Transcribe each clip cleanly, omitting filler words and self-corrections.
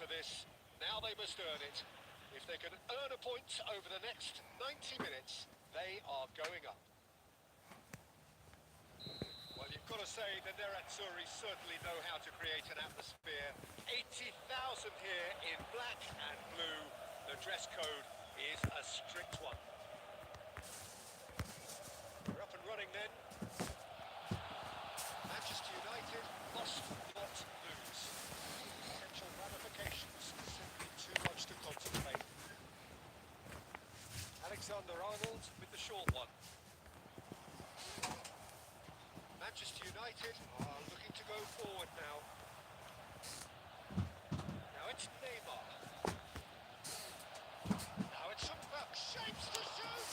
for this. Now they must earn it. If they can earn a point over the next 90 minutes, they are going up. Well, you've got to say that their Azzurri certainly know how to create an atmosphere. 80,000 here in black and blue. The dress code is a strict one. We're up and running then. Manchester United must not lose. Potential ramifications, simply too much to contemplate. Alexander-Arnold with the short one. Manchester United are looking to go forward now. Now it's Neymar. Now it's Mbappé, shapes to shoot!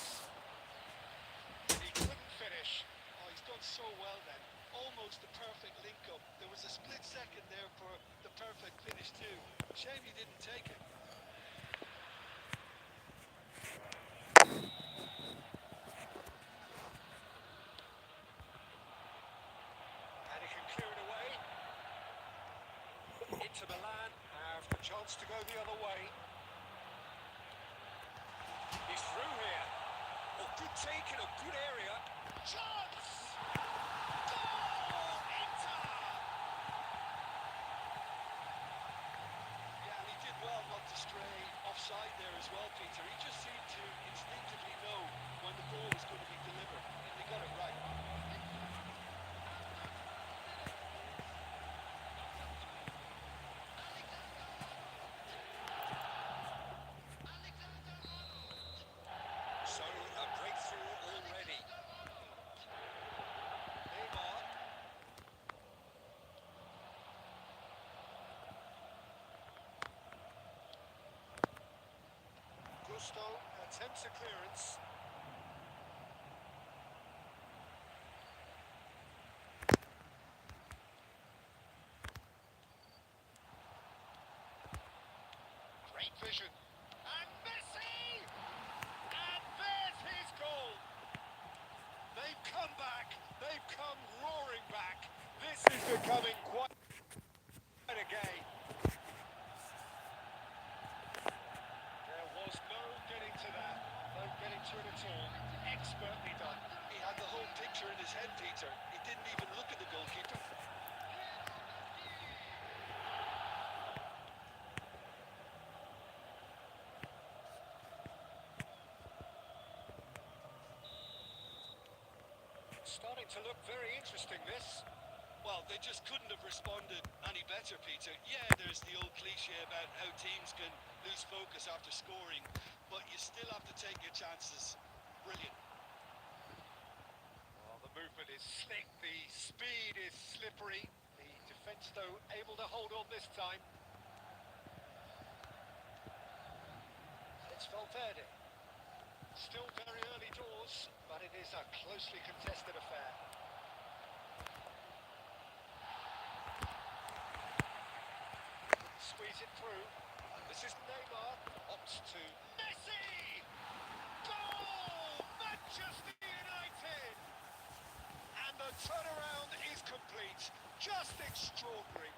He couldn't finish. Oh, he's done so well then. Almost the perfect link-up. There was a split second there for the perfect finish too. Shame he didn't take it. And he can clear it away. Inter Milan have the chance to go the other way. He's through here. Oh, good take in a good area. Chance! Goal! Inter! Yeah, and he did well not to stray offside there as well, Peter. He just seemed to instinctively know when the ball was going to be delivered, and they got it right. So, a breakthrough already. Neymar. Gusto attempts a clearance. Great vision. And Messi! And there's his goal! They've come back. They've come roaring back. This is becoming quite a game. There was no getting to that. No getting to it at all. Expertly done. He had the whole picture in his head, Peter. He didn't even look at the goalkeeper. Starting to look very interesting, this. Well, they just couldn't have responded any better, Peter. Yeah, there's the old cliche about how teams can lose focus after scoring, but you still have to take your chances. Brilliant. Well, the movement is slick, the speed is slippery. The defence, though, able to hold on this time. It's Valverde. Still very early doors, but it is a closely contested affair. Squeeze it through. This is Neymar. Opts to Messi! Goal! Manchester United! And the turnaround is complete. Just extraordinary.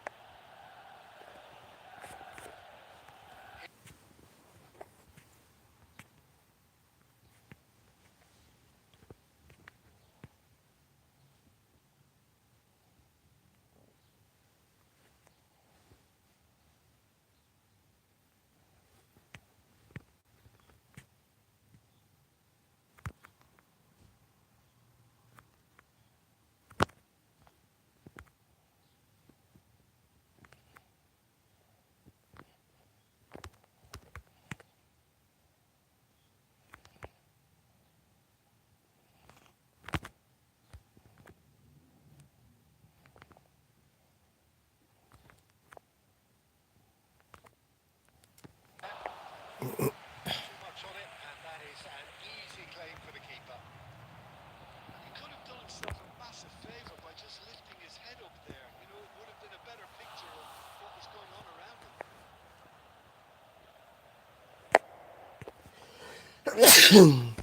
Too much on it, and that is an easy claim for the keeper. He could have done himself a massive favour by just lifting his head up there. You know, it would have been a better picture of what was going on around him.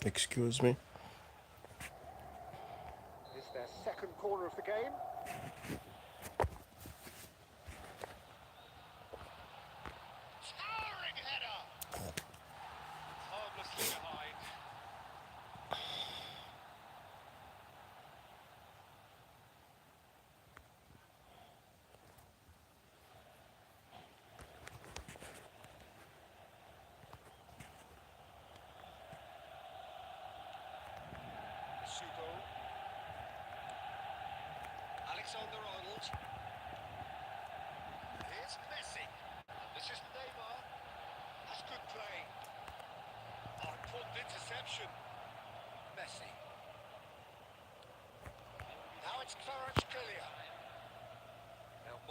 Excuse me. Is their second corner of the game.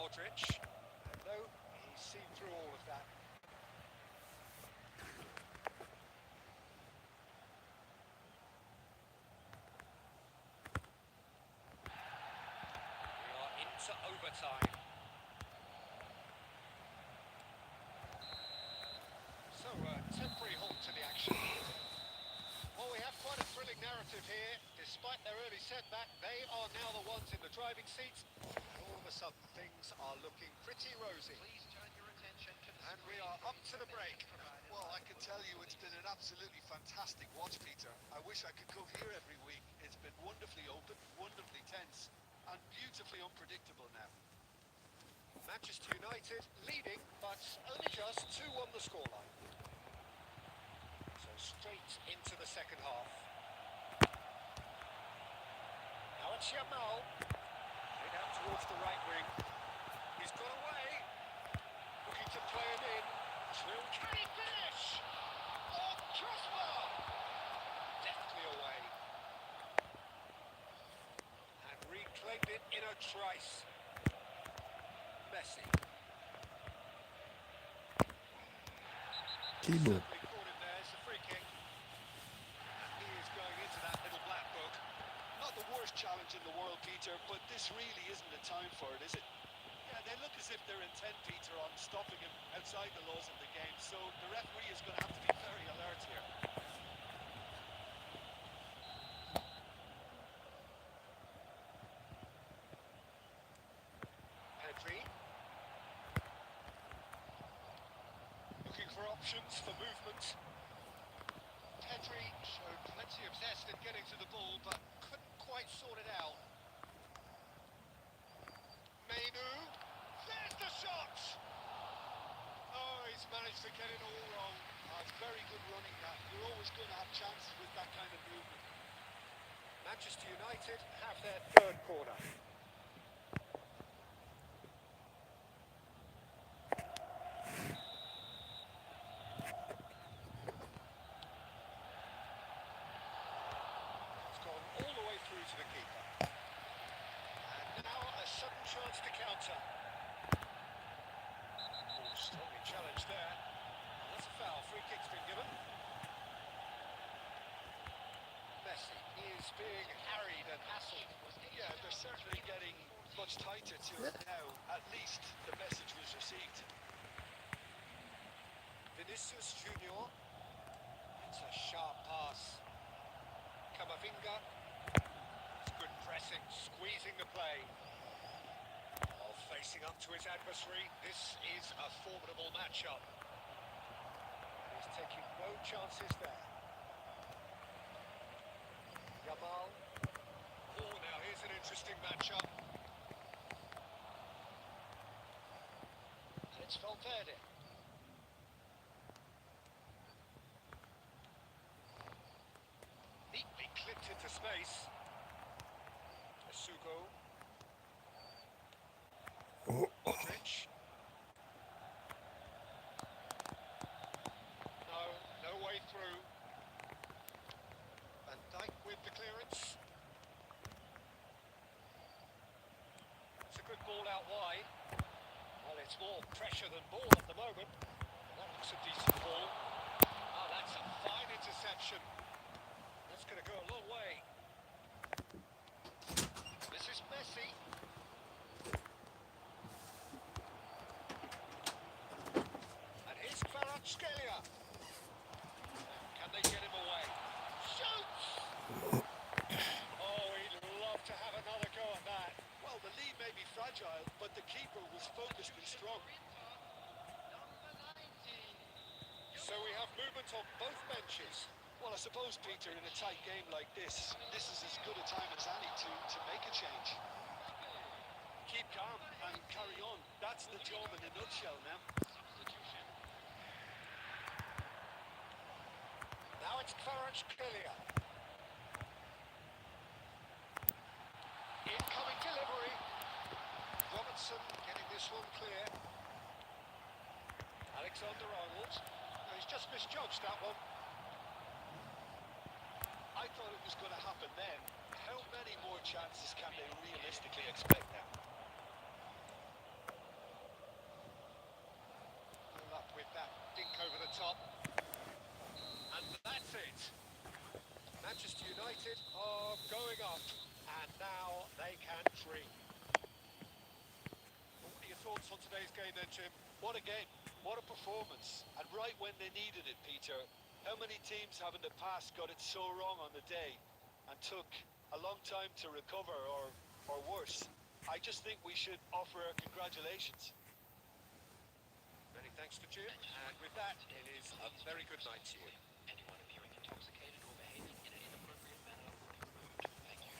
Modric. And though he's seen through all of that. We are into overtime. So, temporary halt to the action. Well, we have quite a thrilling narrative here. Despite their early setback, they are now the ones in the driving seats. And all of a sudden, things are looking pretty rosy. Please turn your attention to the And we are up to the break. Well, I can tell you it's been an absolutely fantastic watch, Peter. I wish I could come here every week. It's been wonderfully open, wonderfully tense, and beautifully unpredictable now. Manchester United leading, but only just 2-1 the scoreline. So straight into the second half. Now it's Yamal. Way down towards the right wing. He's got away. Looking to play him in. Can he finish? Oh, crossbar! Deftly away. And reclaimed it in a trice. Messi. Keyboard. Certainly caught him there, it's a free kick. And he is going into that little black book. Not the worst challenge in the world, Peter, but this really isn't the time for it, is it? Yeah, they look as if they're intent, Peter, on stopping him outside the laws of the game, so the referee is going to have to be very alert here. Pedri. Looking for options for movement. Pedri showed plenty of zest in getting to the ball, but couldn't quite sort it out. Mainu. There's the shot! Oh, he's managed to get it all wrong. It's very good running, that. You're always going to have chances with that kind of movement. Manchester United have their third corner. It's gone all the way through to the keeper. And now a sudden chance to counter. Oh, strongly challenged there. That's a foul. Free kick's been given. Messi is being harried and hassled. Yeah, they're certainly getting much tighter to it now. At least the message was received. Vinicius Junior. It's a sharp pass. Camavinga. It's good pressing, squeezing the play. While facing up to his adversary, this is a formidable matchup. He's taking no chances there. Yamal. Oh, now here's an interesting matchup. And it's Valverde. Neatly clipped into space. Asugo. Modric. No way through. Van Dijk with the clearance. It's a good ball out wide. Well, it's more pressure than ball at the moment. That looks a decent ball. Oh, that's a fine interception. That's going to go a long way. This is Messi. And here's Kvaratskhelia. Can they get him away? Shoots! Oh, he'd love to have another go at that. Well, the lead may be fragile, but the keeper was focused and strong. So we have movement on both benches. Well, I suppose, Peter, in a tight game like this is as good a time as any to make a change. Keep calm and carry on. That's the job in a nutshell now. Now it's Kvaratskhelia. Incoming delivery. Robertson getting this one clear. Alexander-Arnold. No, he's just misjudged that one. I thought it was going to happen then. How many more chances can they realistically expect now? game then, Jim? What a game, what a performance, and right when they needed it, Peter. How many teams have in the past got it so wrong on the day and took a long time to recover, or worse? I just think we should offer our congratulations. Many thanks to Jim, and with that, it is a very good night to you. Anyone appearing intoxicated or behaving in an inappropriate manner will be removed. Thank you.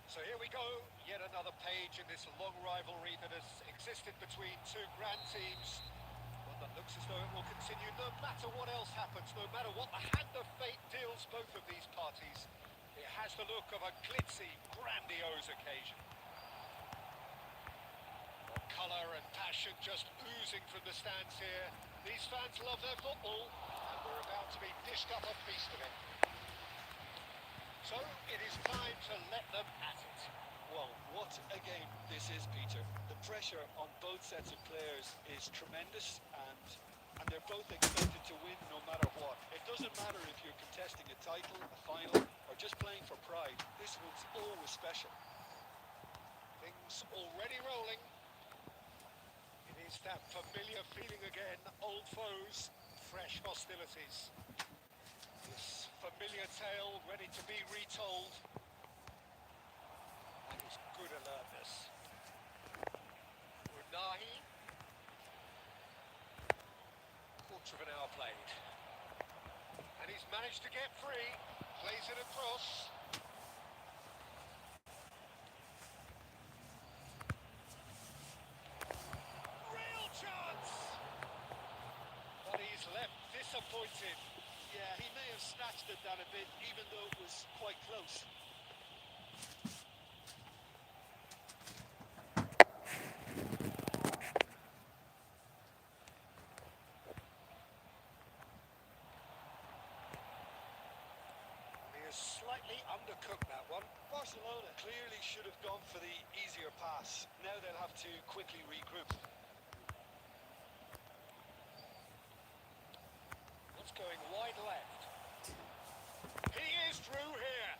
So here we go, yet another page in this long rivalry that has existed between two grand teams. One that looks as though it will continue no matter what else happens, no matter what the hand of fate deals both of these parties. It has the look of a glitzy, grandiose occasion. Colour and passion just oozing from the stands here. These fans love their football, and we're about to be dished up a feast of it. So it is time to let them at it. Well, what a game this is, Peter. The pressure on both sets of players is tremendous, and they're both expected to win no matter what. It doesn't matter if you're contesting a title, a final, or just playing for pride. This one's always special. Things already rolling. It is that familiar feeling again. Old foes, fresh hostilities. This familiar tale ready to be retold. That is good alertness. Unahi. Quarter of an hour played. And he's managed to get free. Plays it across. Real chance! But he's left disappointed. Yeah, he may have snatched at that a bit, even though it was quite close. He is slightly undercooked, that one. Barcelona clearly should have gone for the easier pass. Now they'll have to quickly regroup. What's going wide left? He is through here.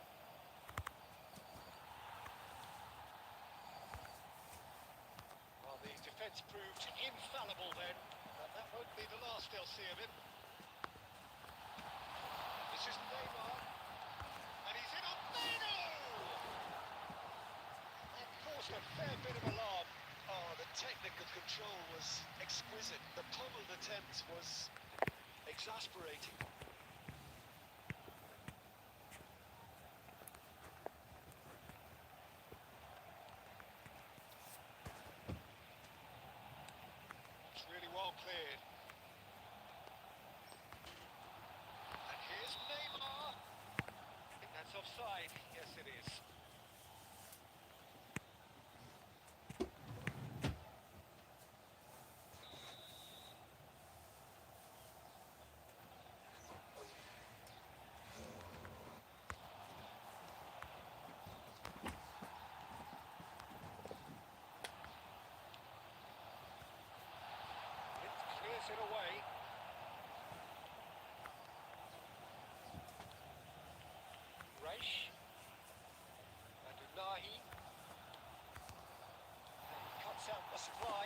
Well, the defence proved infallible then, but that won't be the last they'll see of him. This is Neymar, and he's in on Meno! That caused a fair bit of alarm. Oh, the technical control was exquisite. The pummeled attempt was exasperating. It's really well cleared. And here's Neymar. I think that's offside. Yes, it is. Clears it away. Reish. And Unahi. And he cuts out the supply.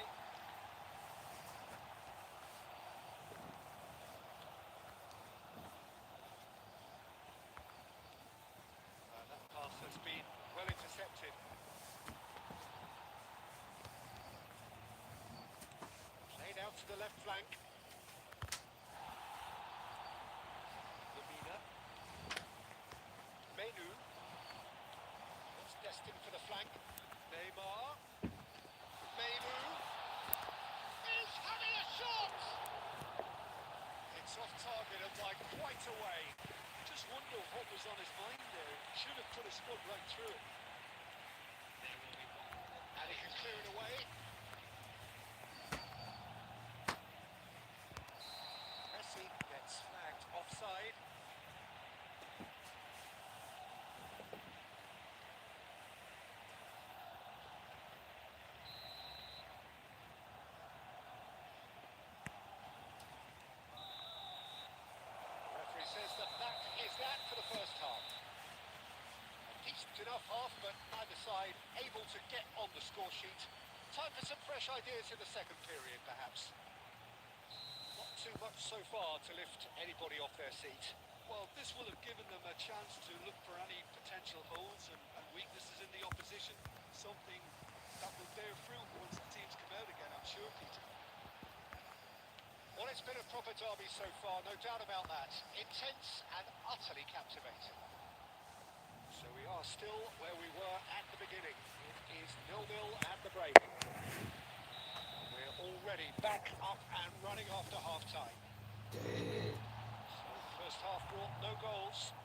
That pass has been well intercepted. Played out to the left flank. Neymar. Menu. He's having a shot! It's off target and like quite away. You just wonder what was on his mind there. He should have put his foot right through it. There will be 1 minute. And he can clear it away. Messi gets flagged offside. The referee says that that is that for the first half. A decent enough half, but neither side able to get on the score sheet. Time for some fresh ideas in the second period, perhaps. Not too much so far to lift anybody off their seat. Well, this will have given them a chance to look for any potential holes and weaknesses in the opposition. Something that will bear fruit once the teams come out again, I'm sure, Peter. Well, it's been a proper derby so far, no doubt about that. Intense and utterly captivating. So we are still where we were at the beginning. It is 0-0 at the break. We're already back up and running after half-time. So first half brought no goals.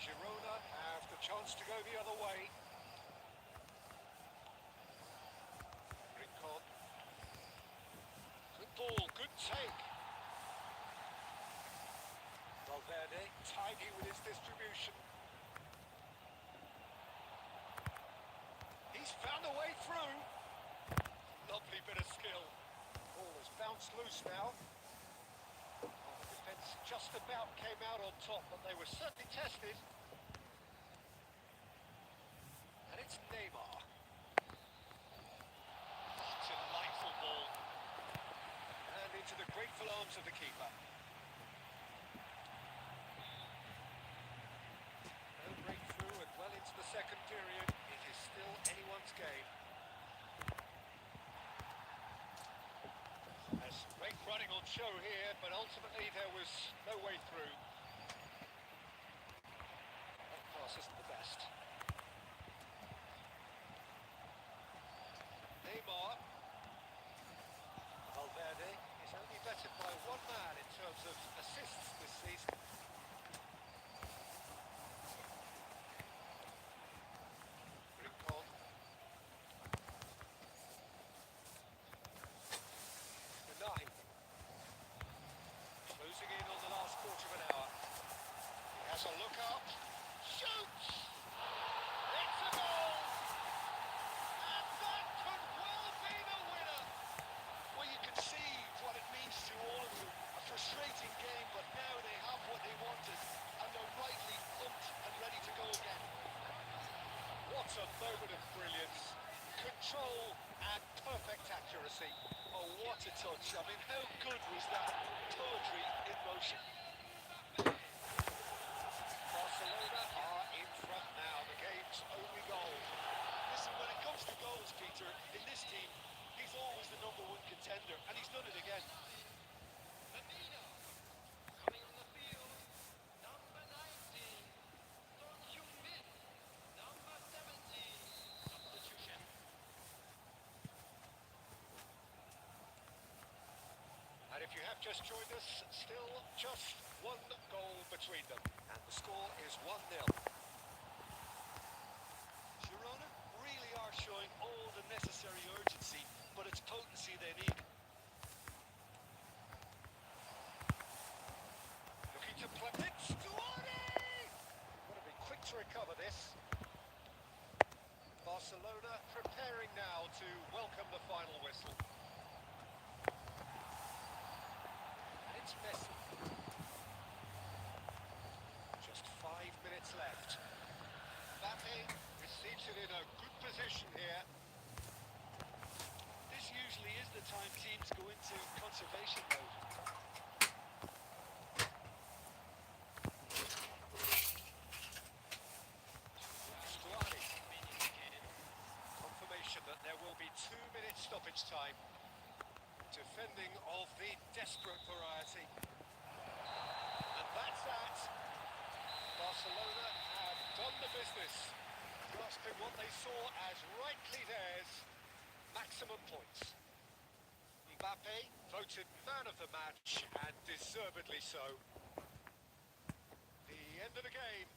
Girona have the chance to go the other way. Rincon. Good ball, good take. Valverde, tidy with his distribution. He's found a way through. Lovely bit of skill. Ball has bounced loose now. Well, the defence just about came out on top, but they were certainly tested. And it's Neymar. Delightful ball. And into the grateful arms of the keeper. No breakthrough and well into the second period. It is still anyone's game. There's great running on show here, but ultimately there was no way through. That pass isn't the best. Neymar. Valverde is only bettered by one man in terms of assists this season. Rincon. Nine. Closing in on the last quarter of an hour. He has a look up. Shoots! It's a goal! And that could well be the winner! Well, you can see what it means to all of them. A frustrating game, but now they have what they wanted, and they're rightly pumped and ready to go again. What a moment of brilliance. Control and perfect accuracy. Oh, what a touch. I mean, how good was that? Poetry in motion. Barcelona are in front now. The game's only goal. Listen, when it comes to goals, Peter, in this team, he's always the #1 contender, and he's done it again. Lamina coming on the field. Number 19. Son Heung-min. Number 17. Substitution. And if you have just joined us, still just one goal between them. And the score is 1-0. Girona really are showing all the necessary urgency, but it's potency they need. Looking to play it. Stuani! Got to be quick to recover this. Barcelona preparing now to welcome the final whistle. And it's Messi. Just 5 minutes left. Mbappe receives it in a good position here. This usually is the time teams go into conservation mode. Stuani. Confirmation that there will be 2-minute stoppage time. Defending of the desperate variety. And that's that. Barcelona have this, grasping what they saw as rightly theirs, maximum points. Mbappe voted man of the match, and deservedly so. The end of the game.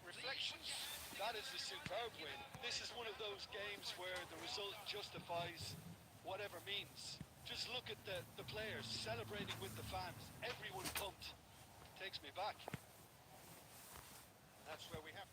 Reflections? That is a superb win. This is one of those games where the result justifies whatever means. Just look at the players celebrating with the fans. Everyone pumped. Takes me back. That's where we have.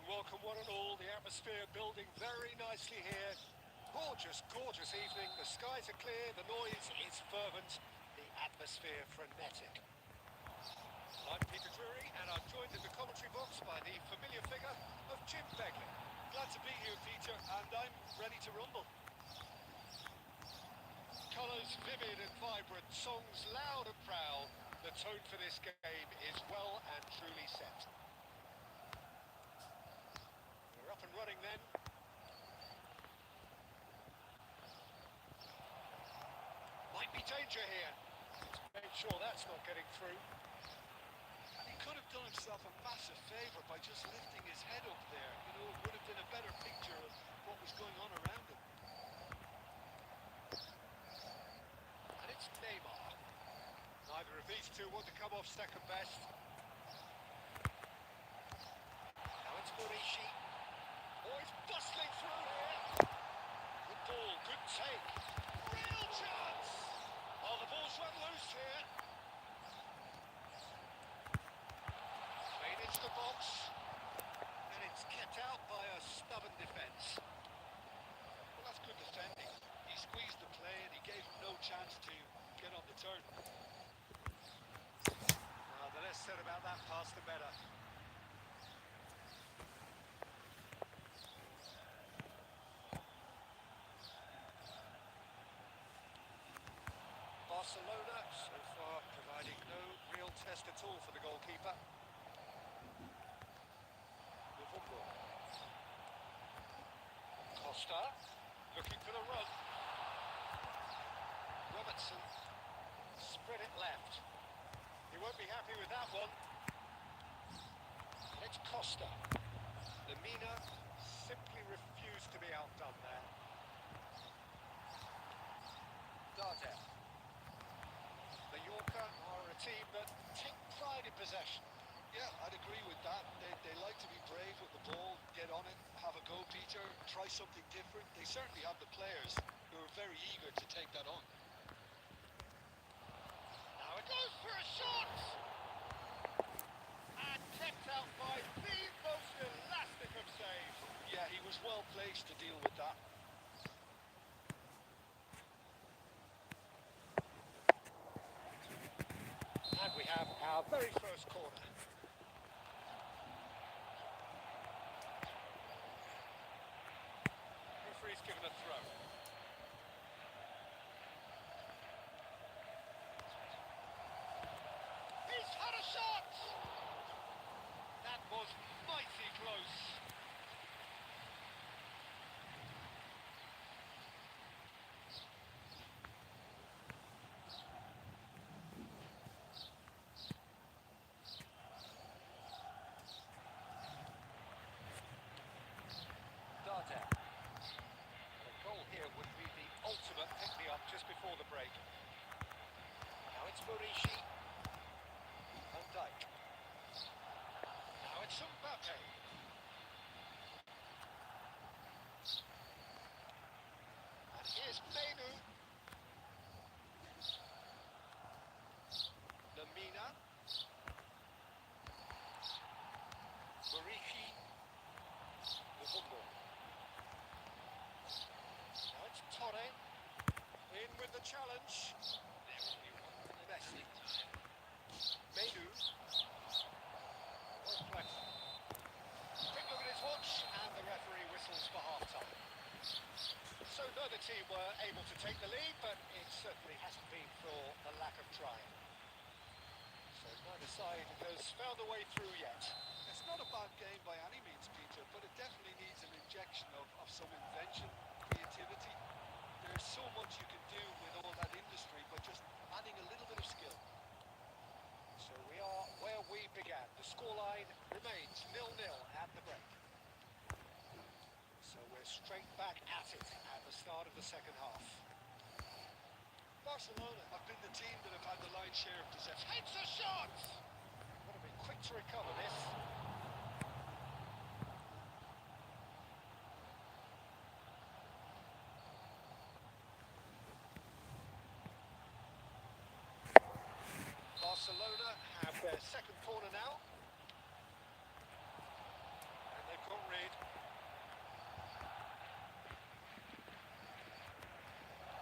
Welcome one and all, the atmosphere building very nicely here. Gorgeous, gorgeous evening, the skies are clear, the noise is fervent, the atmosphere frenetic. I'm Peter Drury and I'm joined in the commentary box by the familiar figure of Jim Begley. Glad to be here, Peter, and I'm ready to rumble. Colours vivid and vibrant, songs loud and proud. The tone for this game is well and truly set. Up and running then. Might be danger here. Make sure that's not getting through. And he could have done himself a massive favour by just lifting his head up there. You know, it would have been a better picture of what was going on around him. And it's Neymar. Neither of these two want to come off second best. Now it's Morishi. Oh, he's bustling through here. Good ball, good take. Real chance. Oh, the ball's run loose here. Played into the box. And it's kept out by a stubborn defence. Well, that's good defending. He squeezed the play and he gave him no chance to get on the turn. Now, the less said about that pass, the better. Barcelona so far providing no real test at all for the goalkeeper. Liverpool. Costa looking for the run. Robertson spread it left. He won't be happy with that one. It's Costa. Lemina simply refused to be outdone there. Dardel. Mallorca are a team that take pride in possession. Yeah, I'd agree with that. They like to be brave with the ball, get on it, have a go, Peter, try something different. They certainly have the players who are very eager to take that on. Now it goes for a shot! And kept out by the most elastic of saves. Yeah, he was well placed to deal with that. And we have our very first corner. Referee's given a throw. He's had a shot! That was mighty close. side has found a way through yet. It's not a bad game by any means, Peter, but it definitely needs an injection of some invention, creativity. There's so much you can do with all that industry by just adding a little bit of skill. So we are where we began. The scoreline remains 0-0 at the break. So we're straight back at it at the start of the second half. Barcelona have been the team that have had the lion's share of possession. Takes a shot! Got to be quick to recover this. Barcelona have their second corner now. And they've got rid.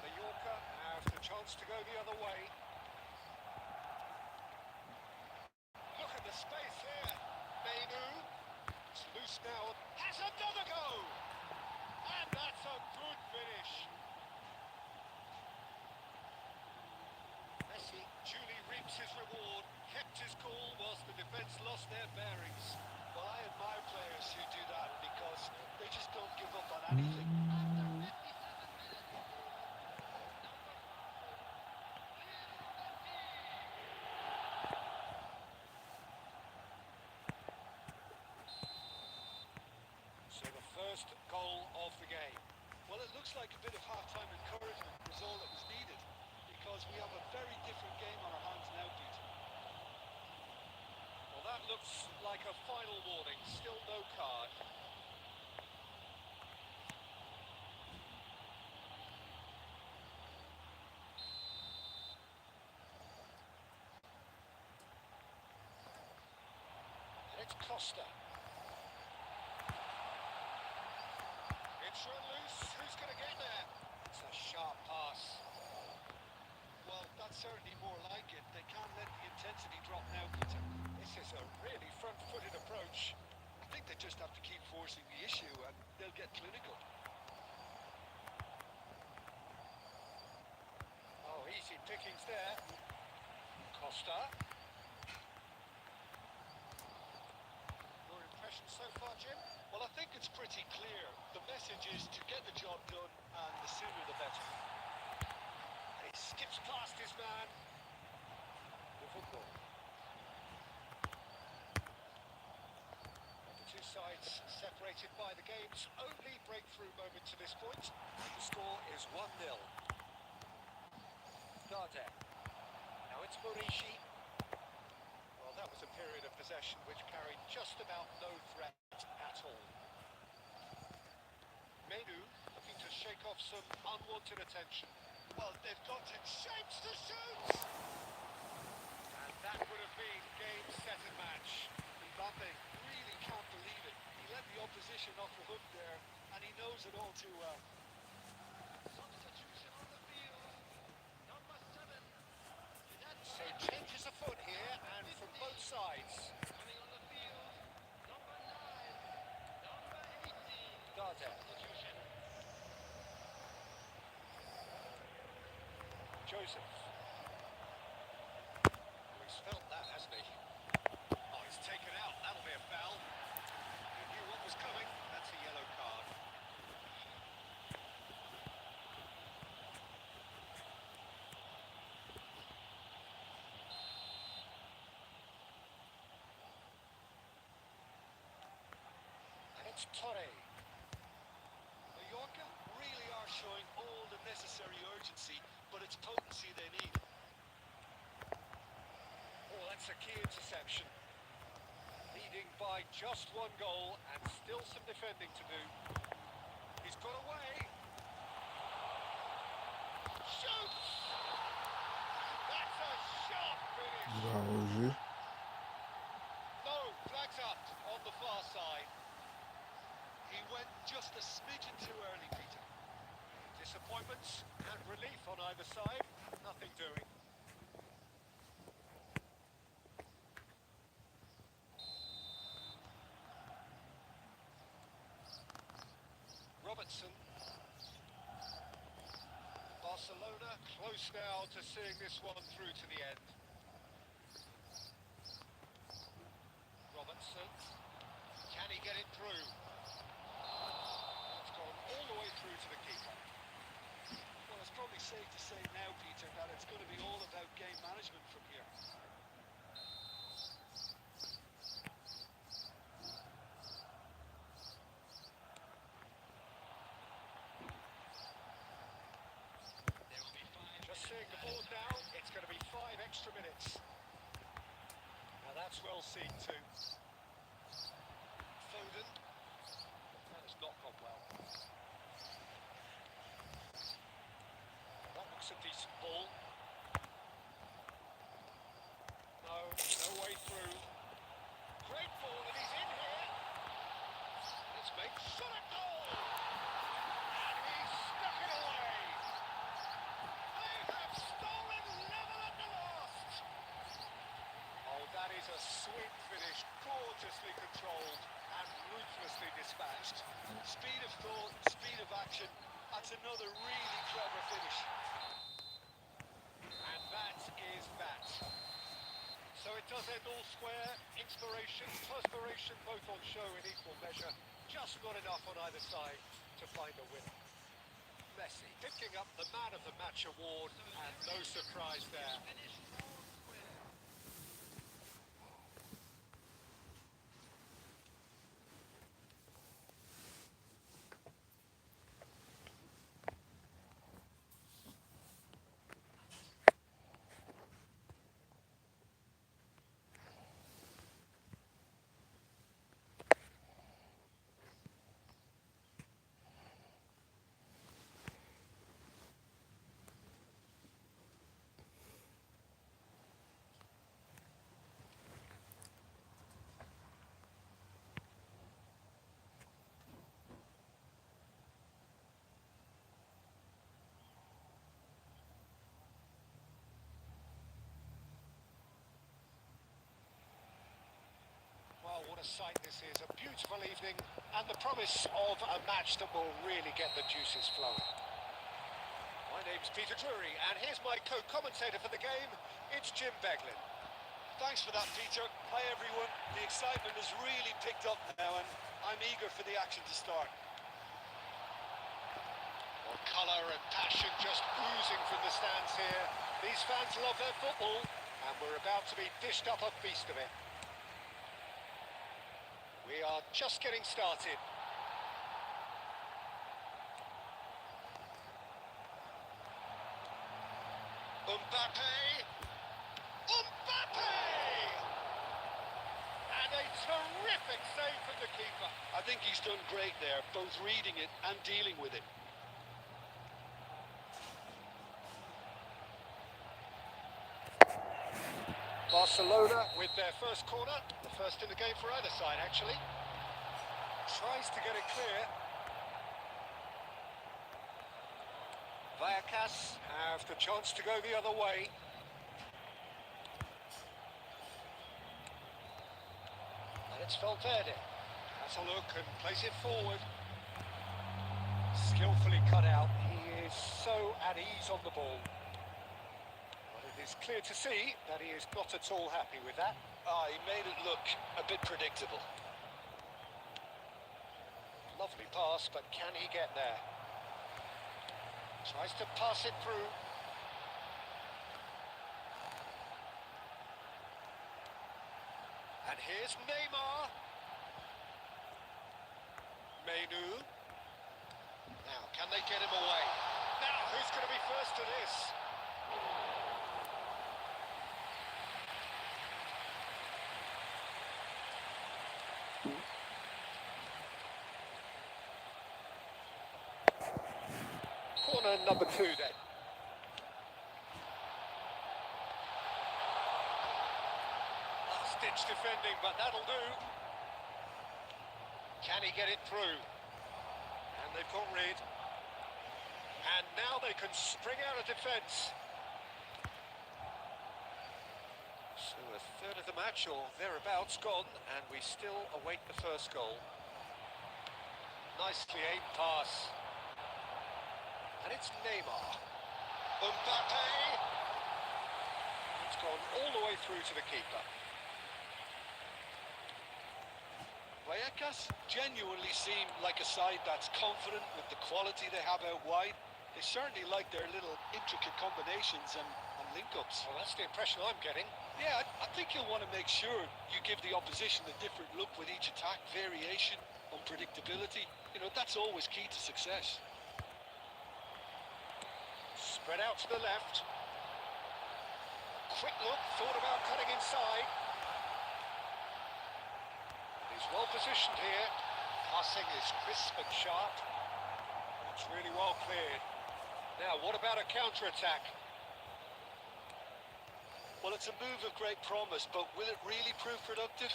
Mallorca have the chance to go the other way. Look at the space here. Menu. It's loose now. Has another go! And that's a good finish. Messi duly reaps his reward, kept his cool whilst the defence lost their bearings. Well, I admire players who do that because they just don't give up on anything. So the first goal of the game. Well, it looks like a bit of half-time encouragement was all that was needed because we have a very different game on our hands now, Peter. Well, that looks like a final warning. Still no card. And it's Costa. It's run loose. Who's going to get there? It's a sharp pass. Well, that's certainly more like it. They can't let the intensity drop now, Peter. This is a really front-footed approach. I think they just have to keep forcing the issue and they'll get clinical. Oh, easy pickings there. Costa. Your impression so far, Jim? Well, I think it's pretty clear. The message is to get the job done and the sooner the better. He skips past his man. The football. The two sides separated by the game's only breakthrough moment to this point. The score is 1-0. Darder. Now it's Morishi. Well, that was a period of possession which carried just about no threat at all. Menu looking to shake off some unwanted attention. Well, they've got it. Shapes to shoot! And that would have been game, set and match. Mbappe really can't believe it. He let the opposition off the hook there, and he knows it all too well. Substitution on the field. Number 7. So changes afoot here, and from both sides. Coming on the field. Number 9. Number 18. Darder. Substitution. Joseph. Oh, he's felt that, hasn't he? Oh, he's taken out. That'll be a foul. He knew what was coming. That's a yellow card. And it's Torre. Mallorca really are showing all the necessary urgency, but it's potency they need. Oh, that's a key interception. Leading by just one goal and still some defending to do. He's got away. Shoots! That's a sharp finish. Bravo, G. No, flags up on the far side. He went just a smidgen too early, Peter. Disappointments and relief on either side. Nothing doing. Robertson. Barcelona close now to seeing this one through to the end. That's well seen too. Foden. That has not gone well. That looks a decent ball. No way through. Great ball, and he's in here. Let's make shot at goal. And he's stuck it away. They have stolen level at the last. Oh, that is a sweet finish, gorgeously controlled and ruthlessly dispatched. Speed of thought, speed of action. That's another really clever finish. And that is that. So it does end all square. Inspiration, perspiration, both on show in equal measure. Just not enough on either side to find a winner. Messi picking up the Man of the Match award, and no surprise there. Finish all square. Well, what a sight this is. A beautiful evening and the promise of a match that will really get the juices flowing. My name's Peter Drury, and here's my co-commentator for the game. It's Jim Beglin. Thanks for that, Peter. Hi, everyone. The excitement has really picked up now, and I'm eager for the action to start. Well, colour and passion just oozing from the stands here. These fans love their football, and we're about to be dished up a feast of it. We are just getting started. Mbappe! Mbappe! And a terrific save from the keeper. I think he's done great there, both reading it and dealing with it. Barcelona with their first corner, the first in the game for either side actually. Tries to get it clear. Vallecas have the chance to go the other way. And it's Valverde. Has a look and plays it forward. Skillfully cut out. He is so at ease on the ball. It's clear to see that he is not at all happy with that. He made it look a bit predictable. Lovely pass, but can he get there? Tries to pass it through. And here's Neymar. Menu. Now, can they get him away? Now, who's going to be first to this? Corner number 2 then. Last-ditch defending, but that'll do. Can he get it through? And they've got rid. And now they can spring out of defence. So a third of the match or thereabouts gone, and we still await the first goal. Nicely aimed pass. And it's Neymar. Mbappe! It's gone all the way through to the keeper. Vallecas genuinely seem like a side that's confident with the quality they have out wide. They certainly like their little intricate combinations and link-ups. Well, that's the impression I'm getting. Yeah, I think you'll want to make sure you give the opposition a different look with each attack, variation, unpredictability. You know, that's always key to success. Spread out to the left. Quick look, thought about cutting inside. It's well positioned here. Passing is crisp and sharp. It's really well cleared. Now, what about a counter-attack? Well, it's a move of great promise, but will it really prove productive?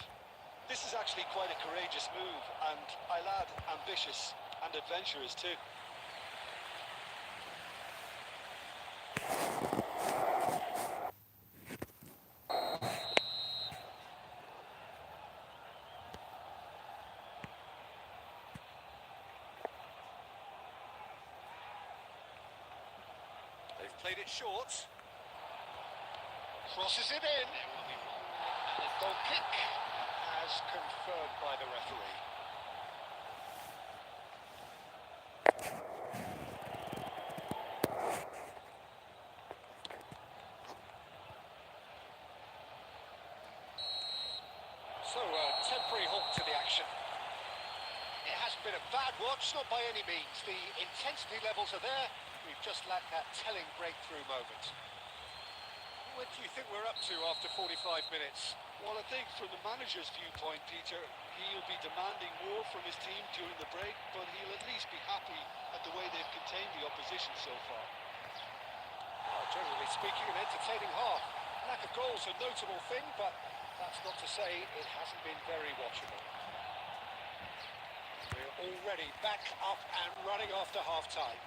This is actually quite a courageous move, and I'll add, ambitious and adventurous too. They've played it short. Crosses it in. Goal kick as confirmed by the referee. So, temporary halt to the action. It hasn't been a bad watch, not by any means. The intensity levels are there. We've just lacked that telling breakthrough moment. What do you think we're up to after 45 minutes? Well, I think from the manager's viewpoint, Peter, he'll be demanding more from his team during the break, but he'll at least be happy at the way they've contained the opposition so far. Well, generally speaking, an entertaining half. Lack of goals a notable thing, but that's not to say it hasn't been very watchable. We're already back up and running after half-time.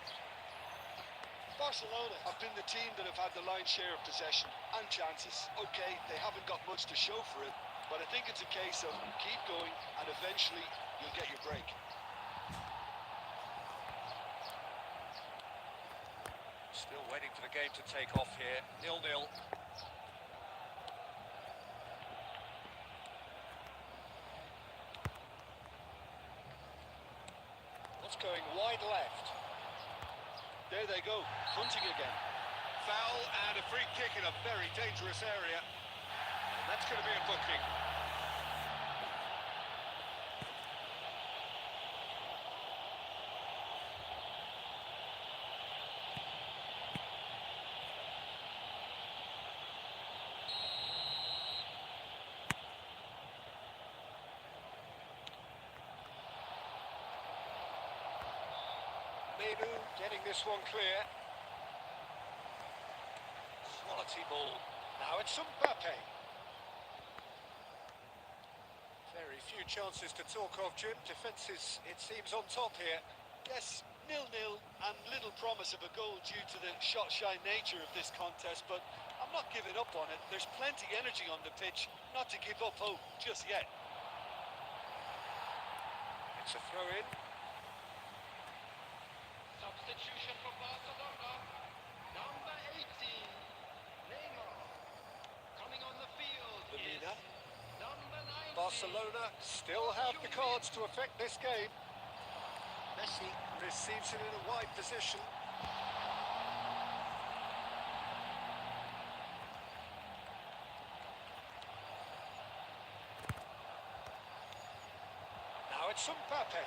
Barcelona have been the team that have had the lion's share of possession and chances. Okay, they haven't got much to show for it, but I think it's a case of keep going and eventually you'll get your break. Still waiting for the game to take off here. 0-0. What's going wide left? There they go, hunting again. Foul and a free kick in a very dangerous area. That's going to be a booking. Menu getting this one clear. Quality ball. Now it's Mbappe. Very few chances to talk of, Jim. Defence is, it seems, on top here. Yes, 0-0 and little promise of a goal due to the shot-shy nature of this contest, but I'm not giving up on it. There's plenty energy on the pitch, not to give up hope just yet. It's a throw-in. Substitution for Barcelona. Number 18, Neymar. Coming on the field Lamina. is number 19. Barcelona still have the cards to affect this game. Messi receives it in a wide position. Now it's Mbappe.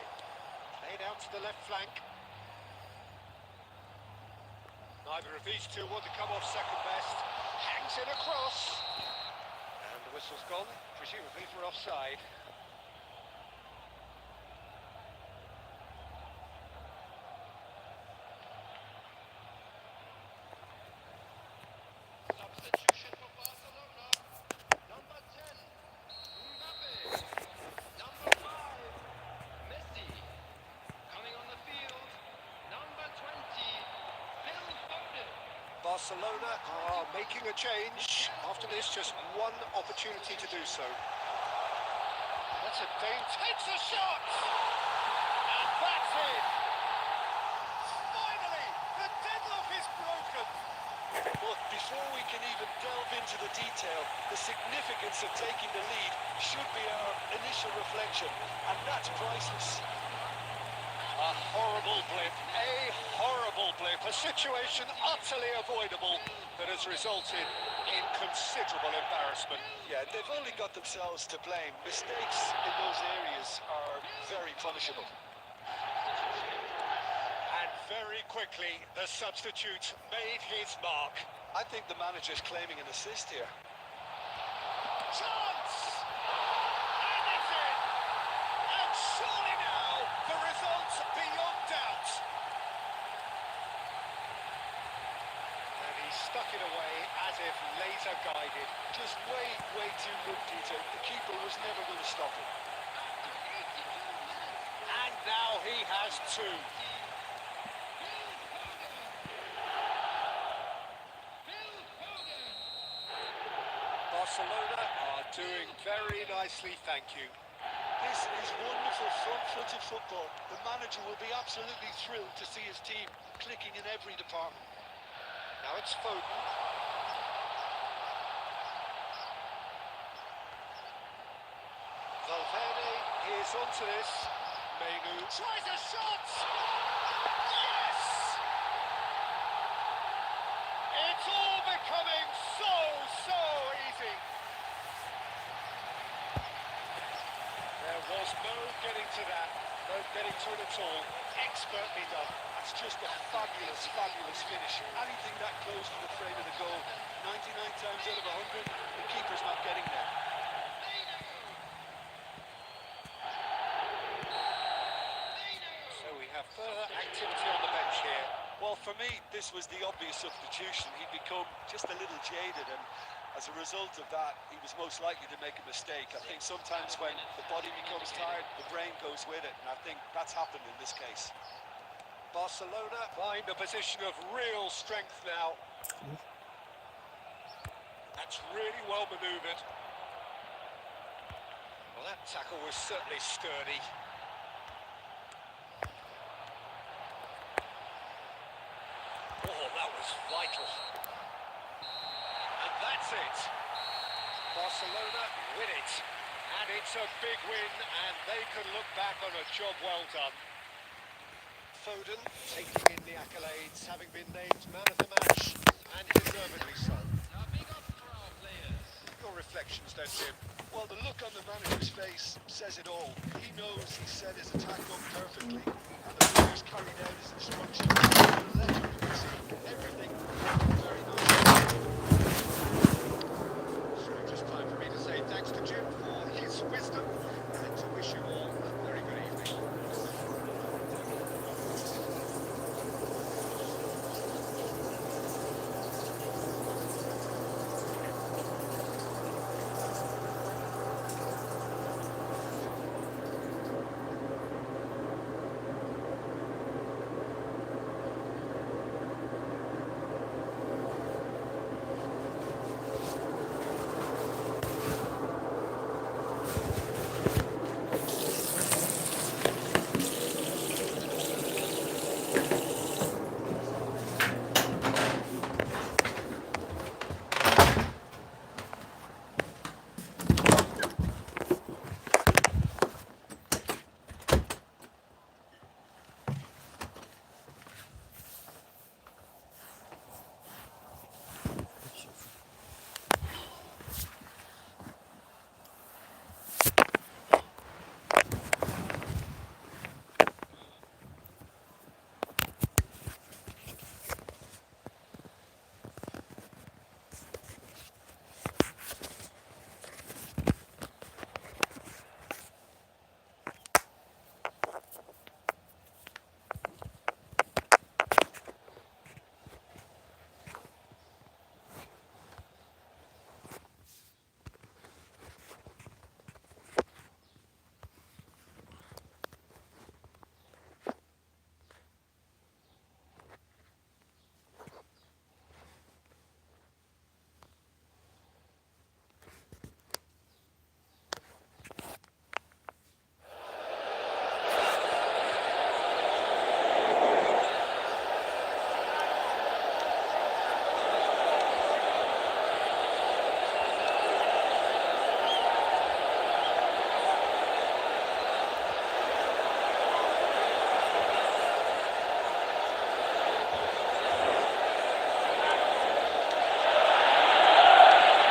Played out to the left flank. Neither of these two want to come off second best. Hangs in across. And the whistle's gone, presumably for offside. Substitution for Barcelona. Number 10, Mbappe. Number 5, Messi. Coming on the field, number 20, Phil Foden. Barcelona are making a change. After this, just one opportunity to do so. That's a danger. Takes a shot! And that's it! Finally, the deadlock is broken. But before we can even delve into the detail, the significance of taking the lead should be our initial reflection, and that's priceless. A horrible blip, a situation utterly avoidable that has resulted in considerable embarrassment. Yeah, they've only got themselves to blame. Mistakes in those areas are very punishable. And very quickly, the substitute made his mark. I think the manager's claiming an assist here. Chance! And it's in! guided. Just way too good, Peter. The keeper was never going to stop him. And now he has two. Barcelona are doing very nicely, thank you. This is wonderful front-footed football. The manager will be absolutely thrilled to see his team clicking in every department. Now it's Foden. Valverde is onto this. Menu tries a shot! Yes! It's all becoming so easy. There was no getting to that, no getting to it at all. Expertly done. That's just a fabulous finish. Anything that close to the frame of the goal, 99 times out of 100, the keeper's not getting there. So we have further activity on the bench here. Well, for me, this was the obvious substitution. He'd become just a little jaded, and as a result of that, he was most likely to make a mistake. I think sometimes when the body becomes tired, the brain goes with it, and I think that's happened in this case. Barcelona find a position of real strength now. That's really well manoeuvred. Well, that tackle was certainly sturdy. Oh, that was vital. And that's it. Barcelona win it. And it's a big win, and they can look back on a job well done. Foden taking in the accolades, having been named man of the match, and deservedly so. Your reflections then, Jim? Well, the look on the manager's face says it all. He knows he set his attack up perfectly, and the players carried out his instructions. Everything very nice. So just time for me to say thanks to Jim for his wisdom, and to wish you all a very good evening.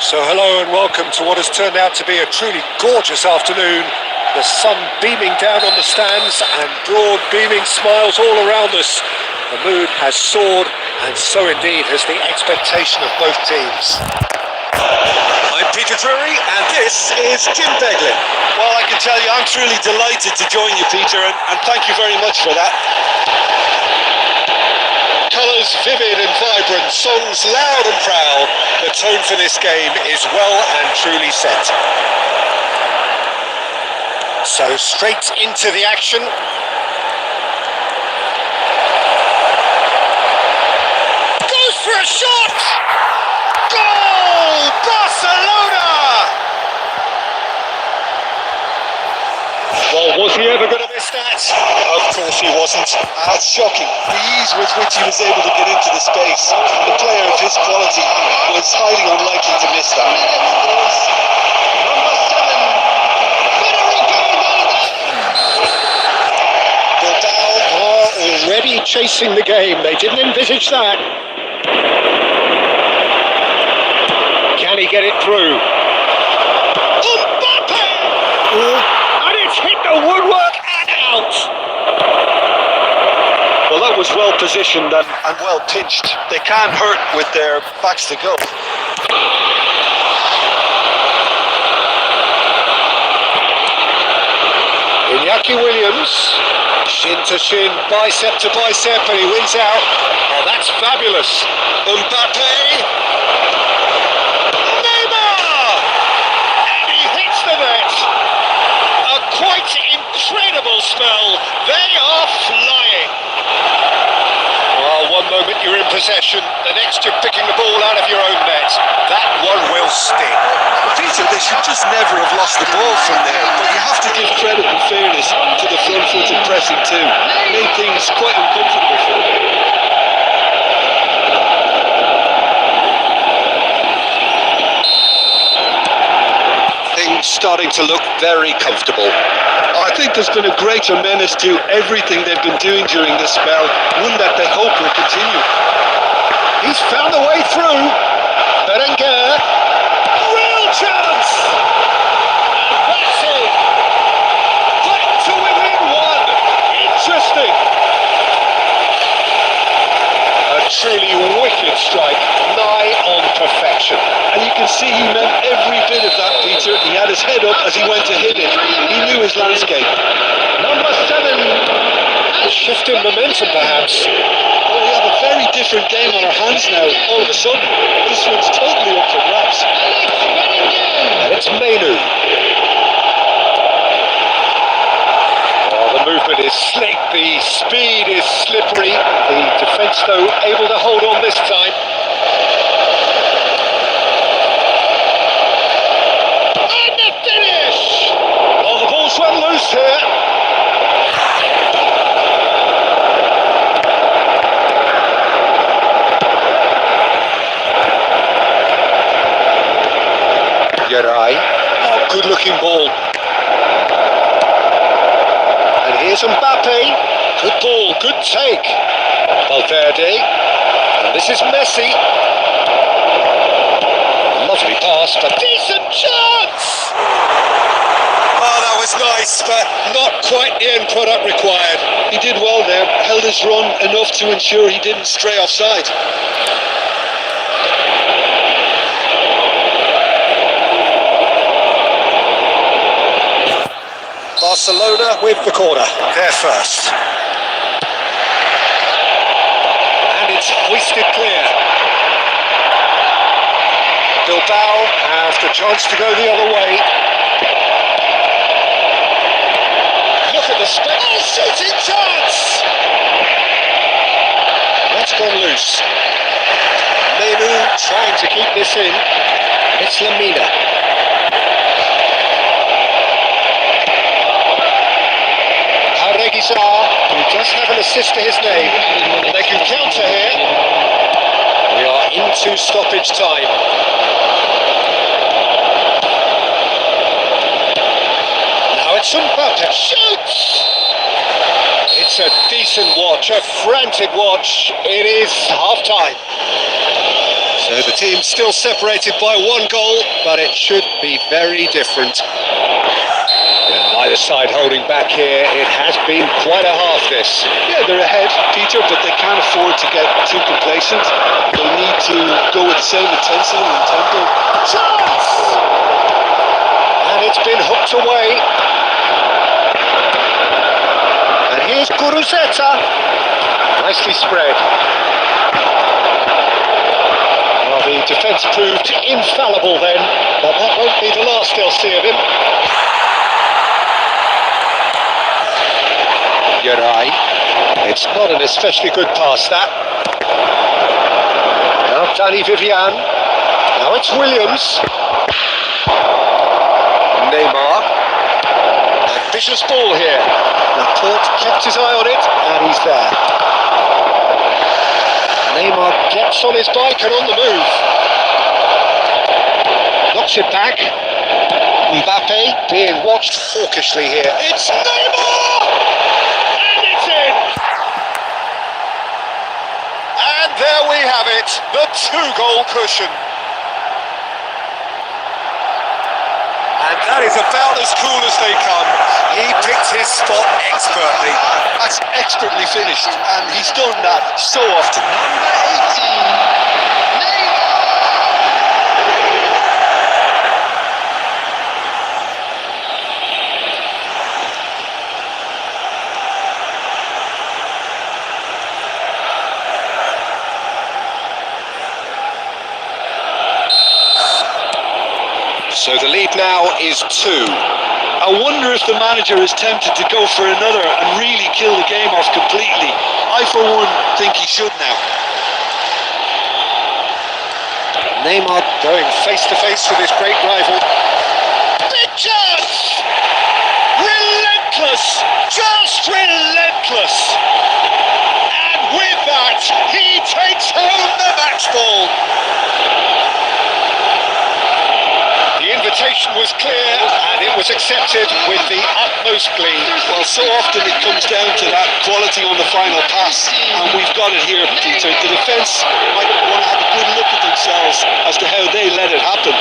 So hello and welcome to what has turned out to be a truly gorgeous afternoon. The sun beaming down on the stands and broad beaming smiles all around us. The mood has soared, and so indeed has the expectation of both teams. I'm Peter Drury and this is Jim Beglin. Well, I can tell you, I'm truly delighted to join you, Peter, and thank you very much for that. Colours vivid and vibrant, songs loud and proud. The tone for this game is well and truly set. So straight into the action. Goes for a shot! Goal! Barcelona! Well, was he ever going to miss that? Of course he wasn't. That's shocking. The ease with which he was able to get into the space. A player of his quality was highly unlikely to miss that. Number 7, Bilbao are already chasing the game. They didn't envisage that. Can he get it through? Mbappe! And it's hit the woodwork and out. Well, that was well positioned and well pitched. They can't hurt with their backs to goal. Iñaki Williams, shin to shin, bicep to bicep, and he wins out. Oh, that's fabulous. Mbappe. Neymar! And he hits the net. A quite incredible spell. They are flying. Well, one moment you're in possession, the next you're picking the ball out of your own net. That one will sting. Peter, they should just never have lost the ball from there. But you have to give credit and fairness to the front-footed pressing too. Made things quite uncomfortable for them. Things starting to look very comfortable. I think there's been a greater menace to everything they've been doing during this spell, one that they hope will continue. He's found a way through. Berenguer. Real chance! And that's it. Back to within one. Interesting. A truly wicked strike, nigh on perfection. And you can see he meant every bit of that, Peter. He had his head up as he went to hit it. He knew his landscape. Number 7. Shift in momentum, perhaps. Well, we have a very different game on our hands now. All of a sudden, this one's totally up for grabs. And it's Menu. Oh, the movement is slick, the speed is slippery. The defence, though, able to hold on this time. And the finish! Oh, the ball's run loose here. Geray. Oh, good looking ball. And here's Mbappe. Good ball, good take. Valverde. And this is Messi. Lovely pass, but decent chance! Oh, that was nice, but not quite the end product required. He did well there, held his run enough to ensure he didn't stray offside. Barcelona with the corner. They're first. And it's hoisted clear. Bilbao have the chance to go the other way. Look at the shooting chance! That's gone loose. Menu trying to keep this in. It's Lamina. Reguilón, who does have an assist to his name, and they can counter here. We are into stoppage time. Now it's Mbappe. Shoots! It's a decent watch, a frantic watch. It is half-time. So the team's still separated by one goal, but it should be very different. Either side holding back here. It has been quite a half, this. Yeah, they're ahead, Peter, but they can't afford to get too complacent. They need to go with the same intensity and tempo. Chance! And it's been hooked away. And here's Guruceta. Nicely spread. Well, the defence proved infallible then, but that won't be the last they'll see of him. Uri. It's not an especially good pass, that. Now Danny Vivian. Now it's Williams. Neymar. Ambitious ball here. Laporte kept his eye on it, and he's there. Neymar gets on his bike and on the move. Knocks it back. Mbappe being watched hawkishly here. It's Neymar! And it's in! And there we have it, the 2-goal cushion. And that is about as cool as they come. He picked his spot expertly. That's expertly finished, and he's done that so often. Number 18, Neymar! So the lead now is 2. I wonder if the manager is tempted to go for another and really kill the game off completely. I, for one, think he should now. Neymar going face to face with his great rival. Big chance! Relentless! Just relentless! And with that, he takes home the match ball. The invitation was clear and it was accepted with the utmost glee. Well, so often it comes down to that quality on the final pass, and we've got it here, Peter. The defence might want to have a good look at themselves as to how they let it happen.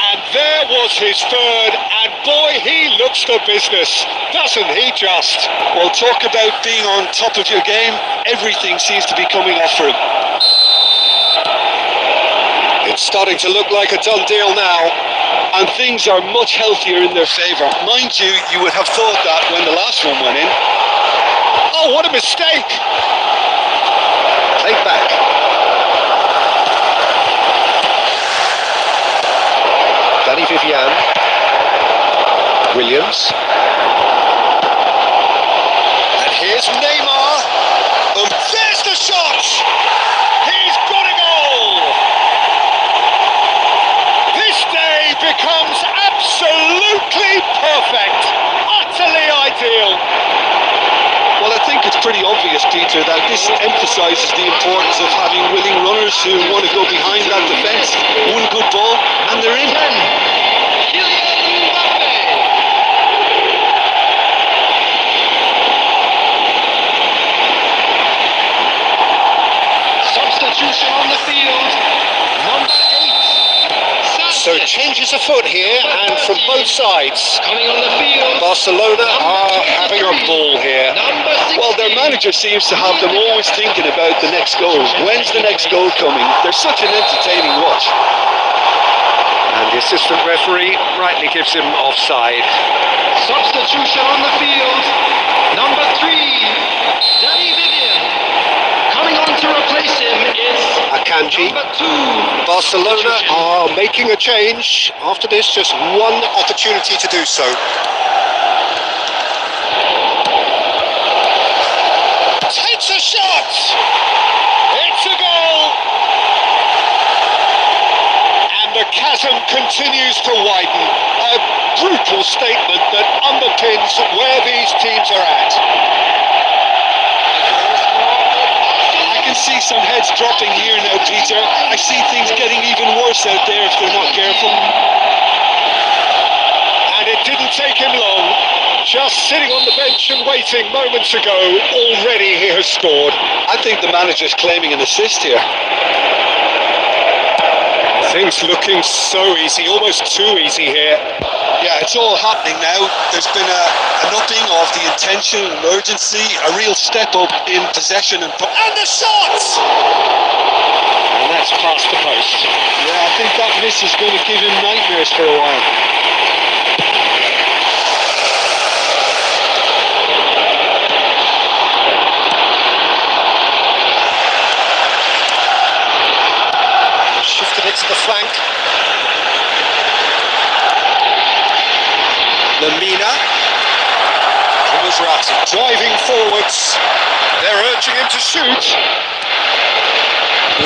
And there was his third, and boy, he looks the business, doesn't he just? Well, talk about being on top of your game. Everything seems to be coming off for him. It's starting to look like a done deal now. And things are much healthier in their favour. Mind you, you would have thought that when the last one went in. Oh, what a mistake! Played back. Danny Vivian. Williams. And here's Neymar. And there's the shot! He's got a goal! This day becomes absolutely perfect, utterly ideal. Well, I think it's pretty obvious, Peter, that this emphasises the importance of having willing runners who want to go behind that defence. One good ball, and they're in. Kylian Mbappe! Substitution on the field. Number 8, So Sanchez. changes of foot here, and from both sides. Coming on the field. Barcelona are having a ball here. Number 16. Well, their manager seems to have them always thinking about the next goal. When's the next goal coming? They're such an entertaining watch. And the assistant referee rightly gives him offside. Substitution on the field. Number 3, Danny Vivian. Coming on to replace him is Akanji. number 2. Barcelona are making a change. After this, just one opportunity to do so. Takes a shot! It's a goal! And the chasm continues to widen. A brutal statement that underpins where these teams are at. I can see some heads dropping here now, Peter. I see things getting even worse out there if they're not careful. And it didn't take him long. Just sitting on the bench and waiting moments ago, already he has scored. I think the manager's claiming an assist here. Things looking so easy, almost too easy here. Yeah, it's all happening now. There's been an upping of the intention and urgency, a real step up in possession and The shot! And that's past the post. yeah, I think that miss is going to give him nightmares for a while. Lemina. Musrati driving forwards. They're urging him to shoot.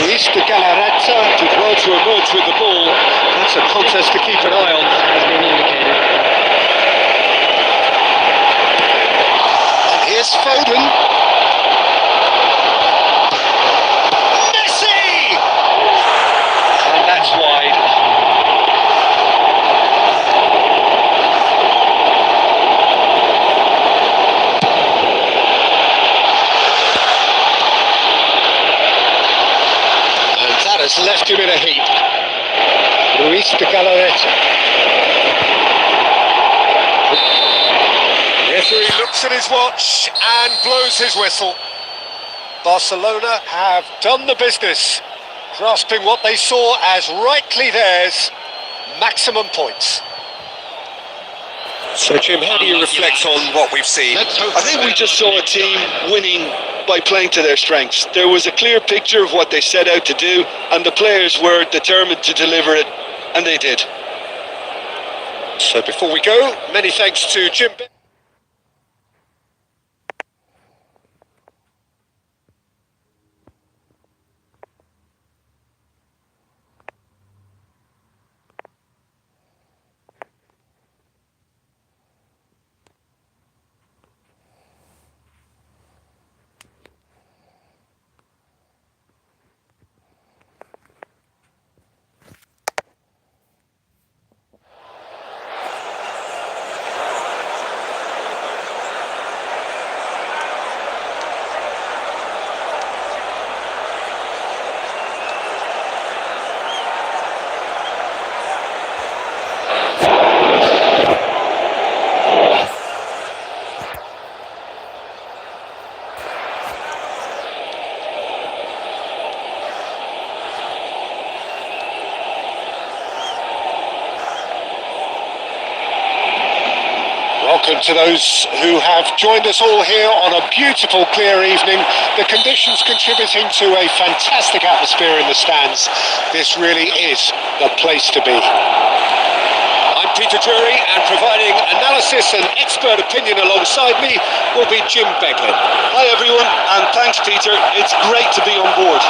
Luis de Galarreta did well to emerge with the ball. That's a contest to keep an eye on. Has been indicated. And here's Foden. Messi! And that's wide. Has left him in a heap. Luis de Galarreta. Referee looks at his watch and blows his whistle. Barcelona have done the business, grasping what they saw as rightly theirs, maximum points. So Jim, how do you reflect on what we've seen? I think we just saw a team winning by playing to their strengths. There was a clear picture of what they set out to do, and the players were determined to deliver it, and they did. So before we go, many thanks to Jim. Welcome to those who have joined us all here on a beautiful, clear evening. The conditions contributing to a fantastic atmosphere in the stands. This really is the place to be. I'm Peter Drury, and providing analysis and expert opinion alongside me will be Jim Beglin. Hi everyone, and thanks Peter. It's great to be on board.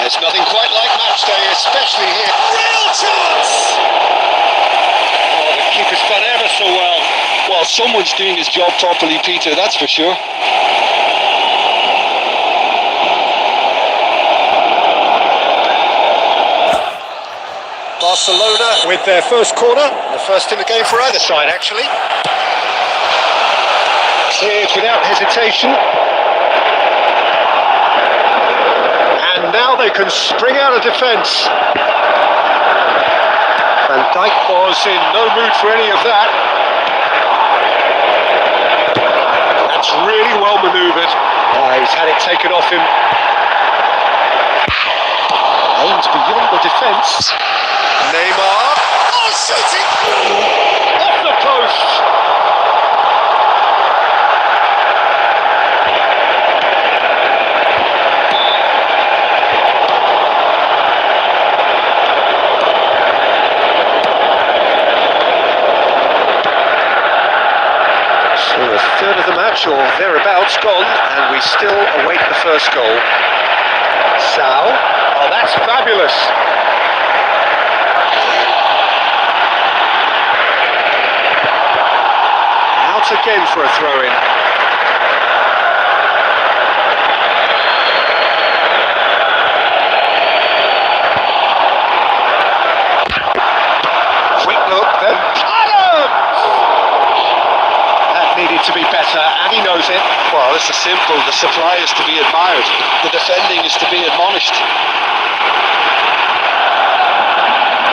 There's nothing quite like match day, especially here. Real chance! Keeper's done ever so well. Well, someone's doing his job properly, Peter, that's for sure. Barcelona with their first corner, the first in the game for either side, actually. Cleared without hesitation. And now they can spring out of defence. Van Dijk was in no mood for any of that. That's really well manoeuvred. He's had it taken off him. Aimed beyond the defence. Neymar. Oh, shooting! Off the post! Third of the match, or thereabouts, gone, and we still await the first goal. Sao. Oh, that's fabulous. Out again for a throw-in. Quick look, then needed to be better, and he knows it. Well, this is simple. The supply is to be admired. The defending is to be admonished.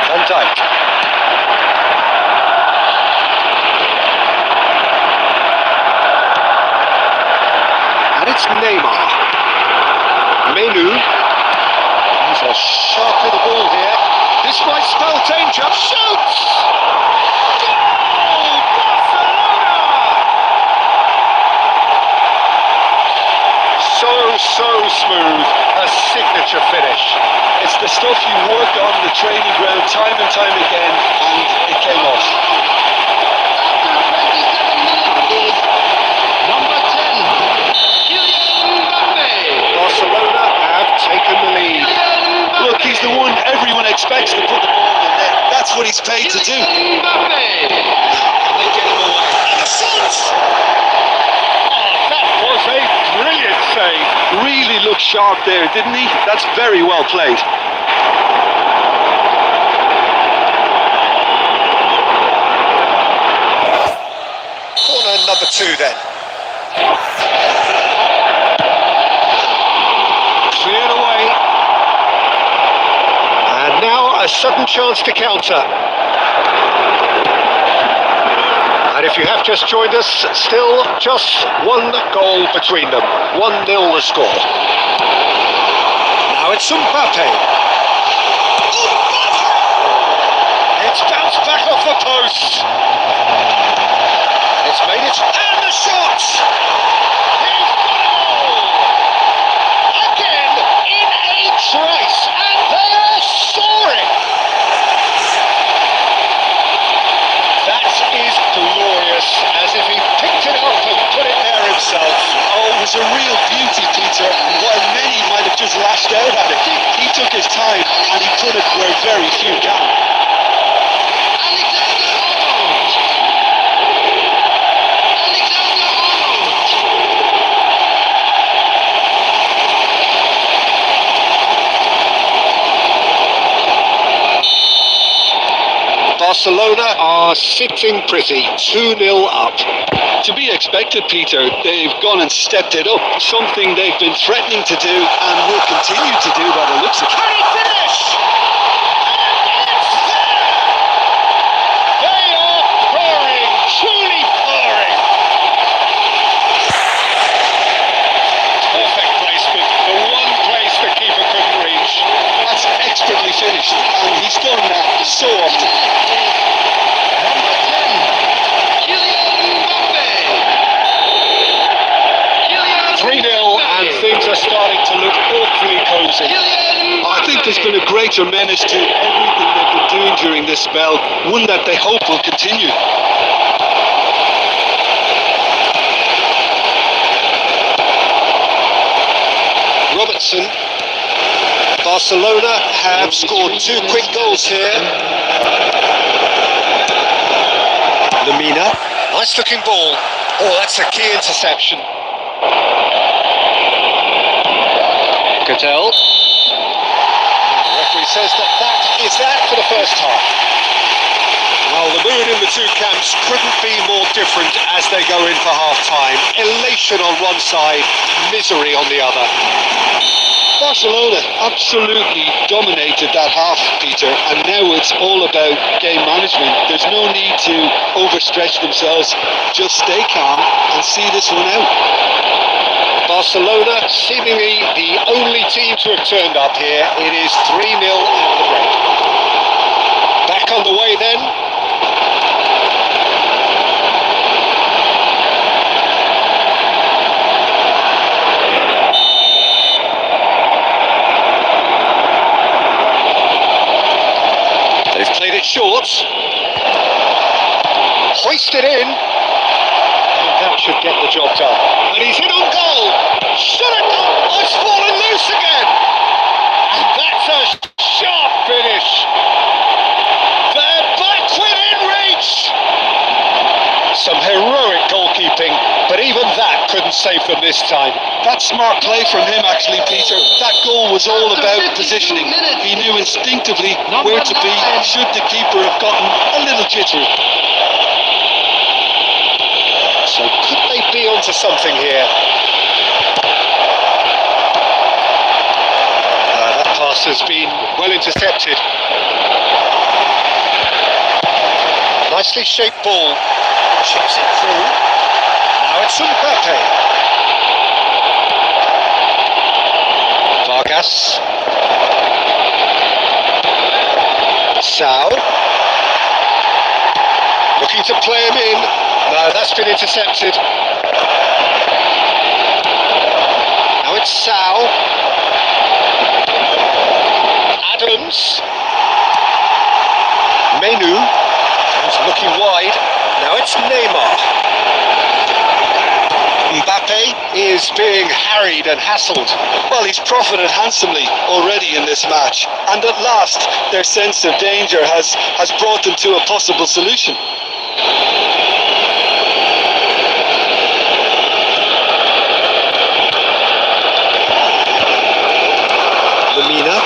Van Dijk. And it's Neymar. Menu. He's a sharp with the ball here. This might spell danger. Shoots! So smooth, a signature finish. It's the stuff you work on the training ground time and time again, and it came off. paid to do. Mbappe. Can they get him away? And the shots! That was a brilliant save. Really looked sharp there, didn't he? That's very well played. Corner number 2 then. Cleared away. And now a sudden chance to counter. And if you have just joined us, still just one goal between them. 1-0 the score. Now it's Mbappe. It's bounced back off the post. It's made it, and the shot! He's got it all! Again, in a trice, and they are soaring! That is glorious, as if he picked it up and put it there himself. Oh, it was a real beauty, Peter. While many might have just lashed out at it, he took his time and he put it where very few can. Barcelona are sitting pretty, 2-0 up. To be expected, Peter. They've gone and stepped it up. Something they've been threatening to do and will continue to do by the looks of it. Can he finish? And it's there! They are pouring, truly pouring. Perfect placement, the one place the keeper couldn't reach. That's expertly finished, and he's done that so often. Number 10. Kylian Mbappe. Kylian 3-0 and things are starting to look awfully cosy. Kylian I think there's been a greater menace to everything they've been doing during this spell, one that they hope will continue. Robertson. Barcelona have scored 2 quick goals here. Lemina. Nice looking ball. Oh, that's a key interception. Cattell. The referee says that is that for the first time. Well, the mood in the two camps couldn't be more different as they go in for half-time. Elation on one side, misery on the other. Barcelona absolutely dominated that half, Peter, and now it's all about game management. There's no need to overstretch themselves. Just stay calm and see this one out. Barcelona seemingly the only team to have turned up here. It is 3-0 at the break. Back on the way then. They've played it short. Hoisted in. And that should get the job done. And he's hit on goal. Should have done. Oh, it's fallen loose again. And that's a sharp finish. They're backward in reach. Some heroic goalkeeping, but even that couldn't save them this time. That's smart play from him, actually, Peter. That goal was all about positioning. He knew instinctively where to be should the keeper have gotten a little jittery. So could they be onto something here? That pass has been well intercepted. Nicely shaped ball. Chips it through. Now it's Mbappe. Vargas. Sao. Looking to play him in. No, that's been intercepted. Now it's Sao. Adams. Menu. He's looking wide. Now it's Neymar. Mbappe is being harried and hassled. Well, he's profited handsomely already in this match, and at last their sense of danger has brought them to a possible solution. Lamina.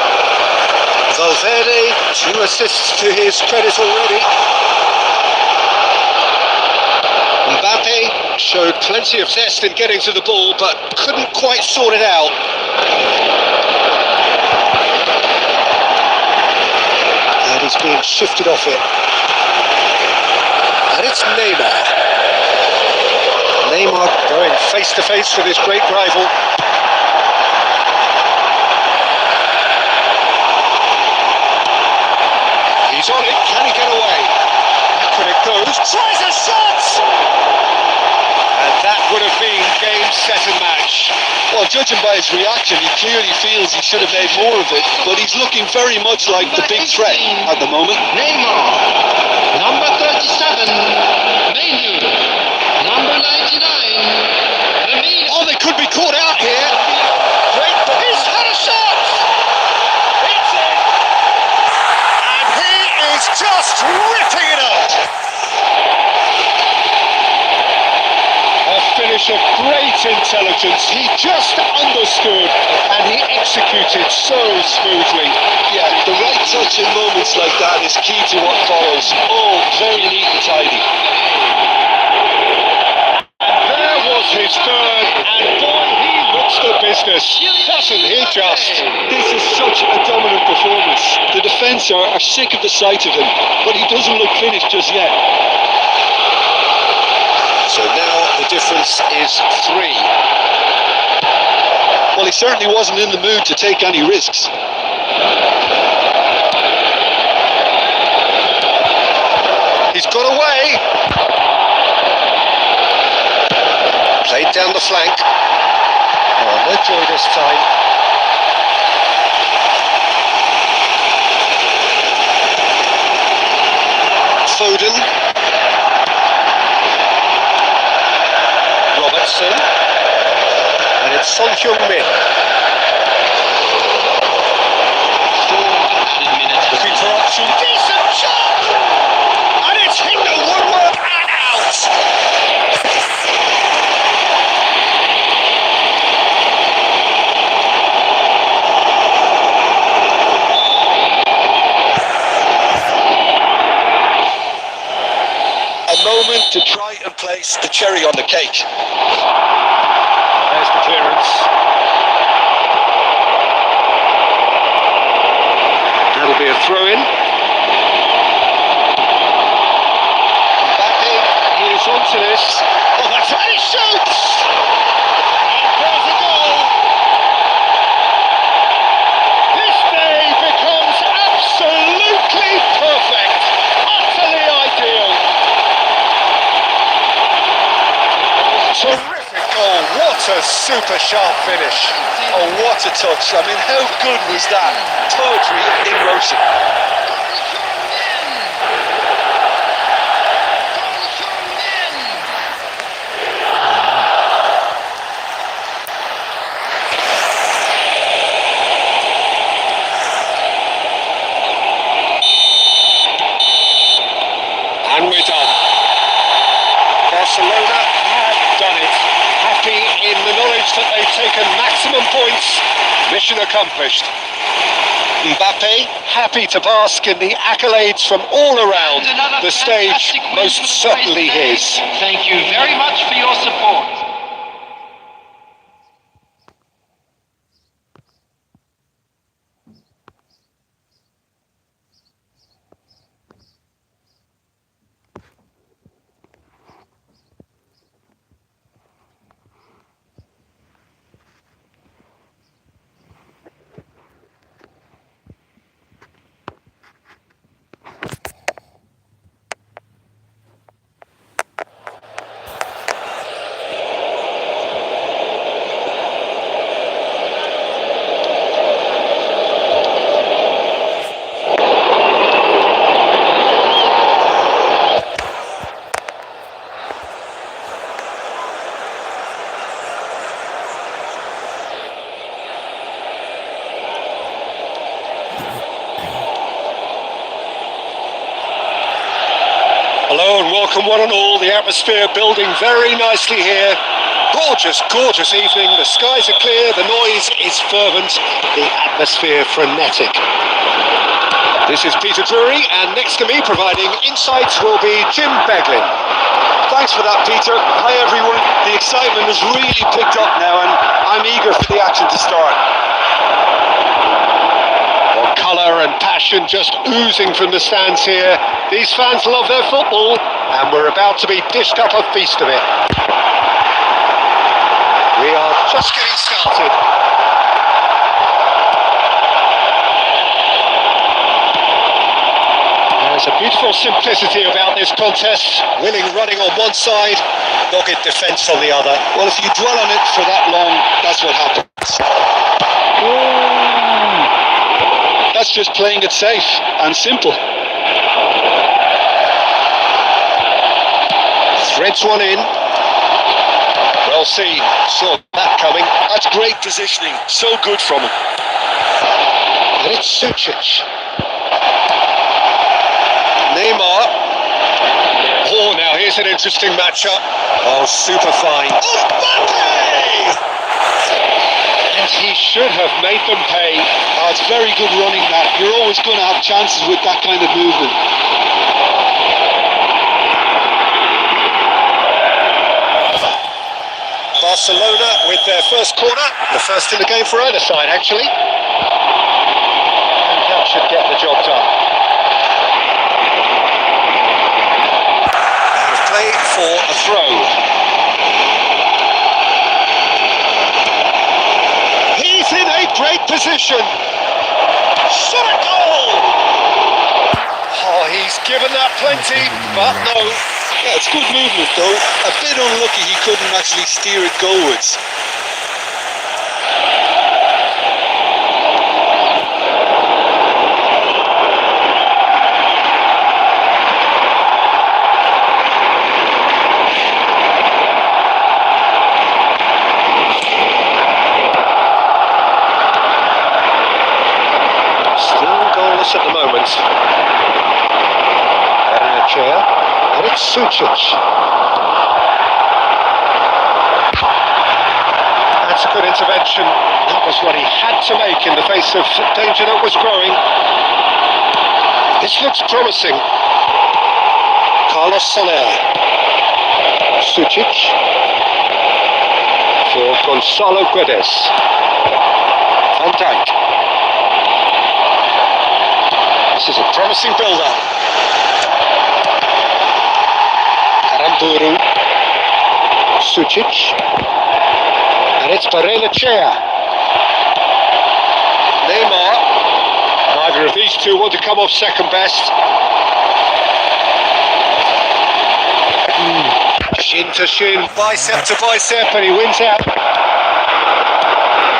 Valverde, 2 assists to his credit already. Mbappe showed plenty of zest in getting to the ball, but couldn't quite sort it out. And he's being shifted off it. And it's Neymar. Neymar going face to face with his great rival. He's on it, can he get away? Back when it goes, tries a shot! And that would have been game, set and match. Well, judging by his reaction, he clearly feels he should have made more of it, but he's looking very much like the big threat at the moment. Neymar, number 37, Menu, number 99, Lamina. Oh, they could be caught out here. Great, but he's had a shot! It's in! And he is just ripping it up! A finish of great intelligence. He just understood and he executed so smoothly. Yeah, the right touch in moments like that is key to what follows. All very neat and tidy. There was his third, and boy, he looks the business, doesn't he just? This is such a dominant performance. The defence are sick of the sight of him, but he doesn't look finished just yet. So now the difference is 3. Well, he certainly wasn't in the mood to take any risks. He's got away. Played down the flank. Oh, no joy this time. Foden. Robertson. And it's Son Heung-min. Looking for option. Decent shot! And it's hit the woodwork and out! A moment to try and place the cherry on the cake. There's the clearance. That'll be a throw-in. Mbappe, he is onto this. Oh, that's right, he shoots! And there's a goal. This day becomes absolutely perfect. Utterly ideal. Terrific goal. What a super sharp finish. Oh, what a touch. I mean, how good was that? Poetry in motion. And we're done. Barcelona have done it. Happy in the knowledge that they've taken maximum points. Mission accomplished. Mbappe happy to bask in the accolades from all around. The stage most certainly his. Thank you very much for your support. Hello and welcome one and all. The atmosphere building very nicely here. Gorgeous, gorgeous evening. The skies are clear, the noise is fervent, the atmosphere frenetic. This is Peter Drury, and next to me providing insights will be Jim Beglin. Thanks for that, Peter. Hi, everyone. The excitement has really picked up now, and I'm eager for the action to start. Colour and passion just oozing from the stands here. These fans love their football, and we're about to be dished up a feast of it. We are just getting started. There's a beautiful simplicity about this contest. Willing running on one side, dogged defence on the other. Well, if you dwell on it for that long, that's what happens. That's just playing it safe and simple. Threads one in. Well seen. Saw that coming. That's great positioning. So good from him. And it's Sucic. Neymar. Oh, now here's an interesting matchup. Oh, super fine. Mbappe! And he should have made them pay. Oh, it's very good running, that. You're always going to have chances with that kind of movement. Barcelona with their first corner. The first in the game for either side, actually. And that should get the job done. And play for a throw. He's in a great position. Shot a goal! Oh, he's given that plenty, but no. Yeah, it's good movement though. A bit unlucky he couldn't actually steer it goalwards. Still goalless at the moment. Chair. And it's Sucic. That's a good intervention. That was what he had to make in the face of danger that was growing. This looks promising. Carlos Soler. Sucic. For Gonzalo Guedes. Van Dijk. This is a promising build-up. Aramburu, Sucic, and it's Barrenechea. Neymar. Neither of these two want to come off second best. Shin to shin, bicep to bicep, and he wins out.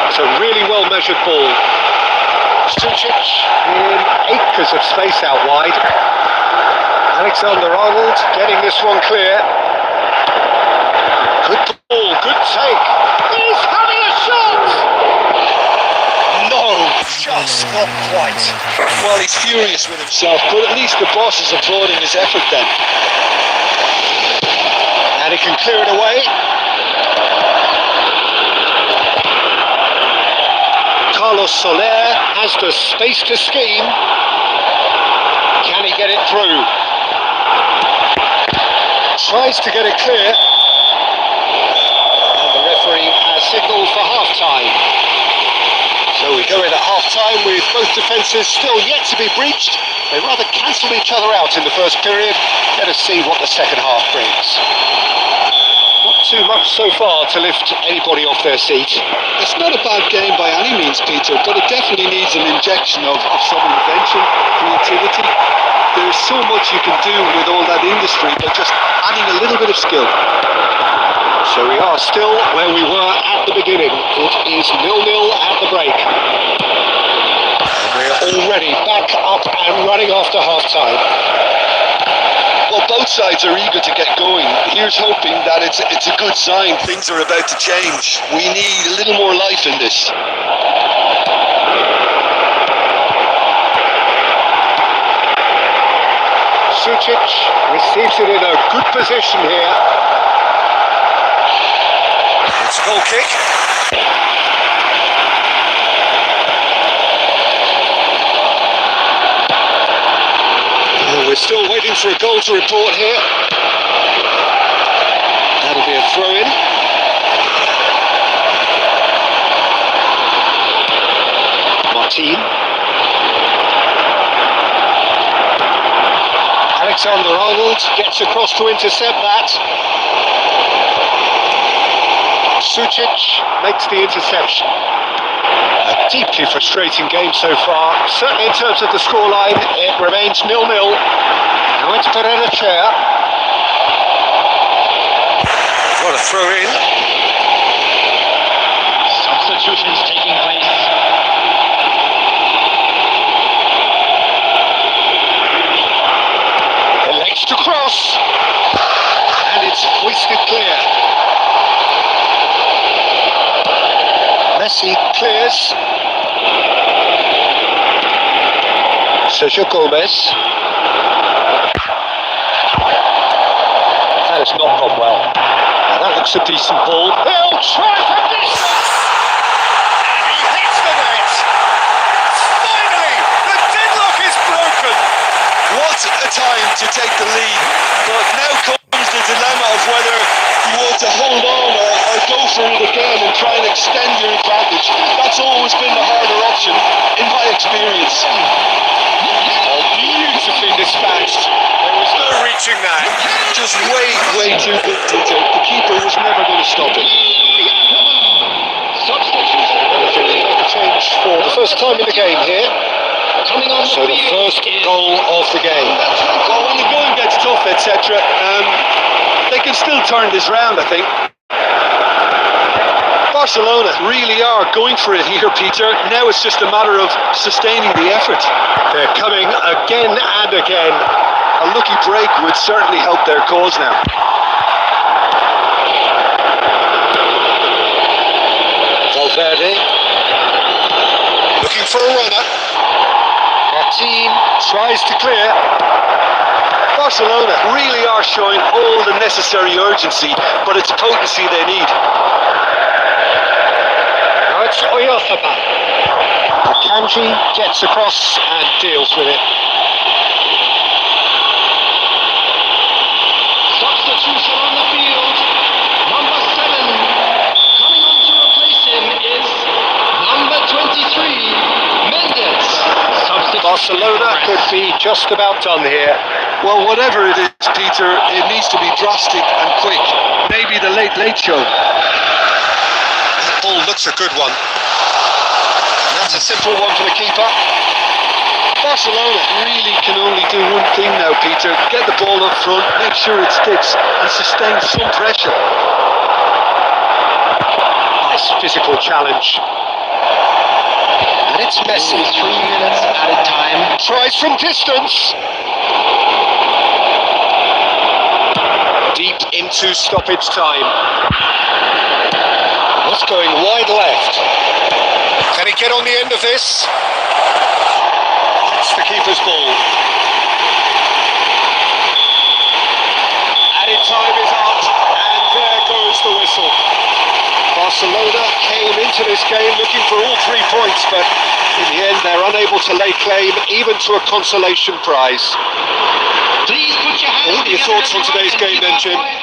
It's a really well measured ball. Sucic in acres of space out wide. Alexander-Arnold getting this one clear. Good ball, good take. He's having a shot! No, just not quite. Well, he's furious with himself, but at least the boss is applauding his effort then. And he can clear it away. Carlos Soler has the space to scheme. Can he get it through? Tries to get it clear. And the referee has signalled for half-time. So we go in at half-time with both defences still yet to be breached. They rather cancelled each other out in the first period. Let us see what the second half brings. Not too much so far to lift anybody off their seat. It's not a bad game by any means, Peter, but it definitely needs an injection of some invention, creativity. There's so much you can do with all that industry, but just adding a little bit of skill. So we are still where we were at the beginning. It is 0-0 at the break. And we're already back up and running after half-time. Well, both sides are eager to get going. Here's hoping that it's a good sign. Things are about to change. We need a little more life in this. Sucic receives it in a good position here. It's a goal kick. We're still waiting for a goal to report here. That'll be a throw-in. Martin. Alexander-Arnold gets across to intercept that. Sucic makes the interception. A deeply frustrating game so far. Certainly in terms of the scoreline, it remains 0-0. Now it's Pereira. What a throw in. Substitutions taking place. Elects to cross. And it's hoisted clear. Messi clears. Sergio Gomez. That has not gone well. Now that looks a decent ball. They'll try from distance. And he hits the net. Finally, the deadlock is broken. What a time to take the lead. But now comes the dilemma of whether you want to hold on or go for it again and try and extend your advantage. That's always been the harder option, in my experience. Oh, beautifully dispatched. There was no reaching that. Just way too good, Tito. The keeper was never going to stop it. Substitution. A change for the first time in the game here. Coming on So the first goal of the game. Well, when the going gets tough, etc., they can still turn this round, I think. Barcelona really are going for it here, Peter. Now it's just a matter of sustaining the effort. They're coming again and again. A lucky break would certainly help their cause now. Valverde Looking for a runner. Martin tries to clear. Barcelona really are showing all the necessary urgency, but it's potency they need. Now it's Oyarzabal. Akanji gets across and deals with it. Substitution on the field. Number 7. Coming on to replace him is number 23, Mendes. Substitution. Barcelona could be just about done here. Well, whatever it is, Peter, it needs to be drastic and quick. Maybe the late show. That ball looks a good one. That's a simple one for the keeper. Barcelona really can only do one thing now, Peter. Get the ball up front, make sure it sticks, and sustain some pressure. Nice physical challenge. And it's Messi. 3 minutes at a time. Tries from distance. Deep into stoppage time. What's going wide left? Can he get on the end of this? It's the keeper's ball. Added time is up, and there goes the whistle. Barcelona came into this game looking for all 3 points, but in the end they're unable to lay claim even to a consolation prize. Please put your hands What are your together thoughts on everyone, today's and game keep then, up Jim? fight.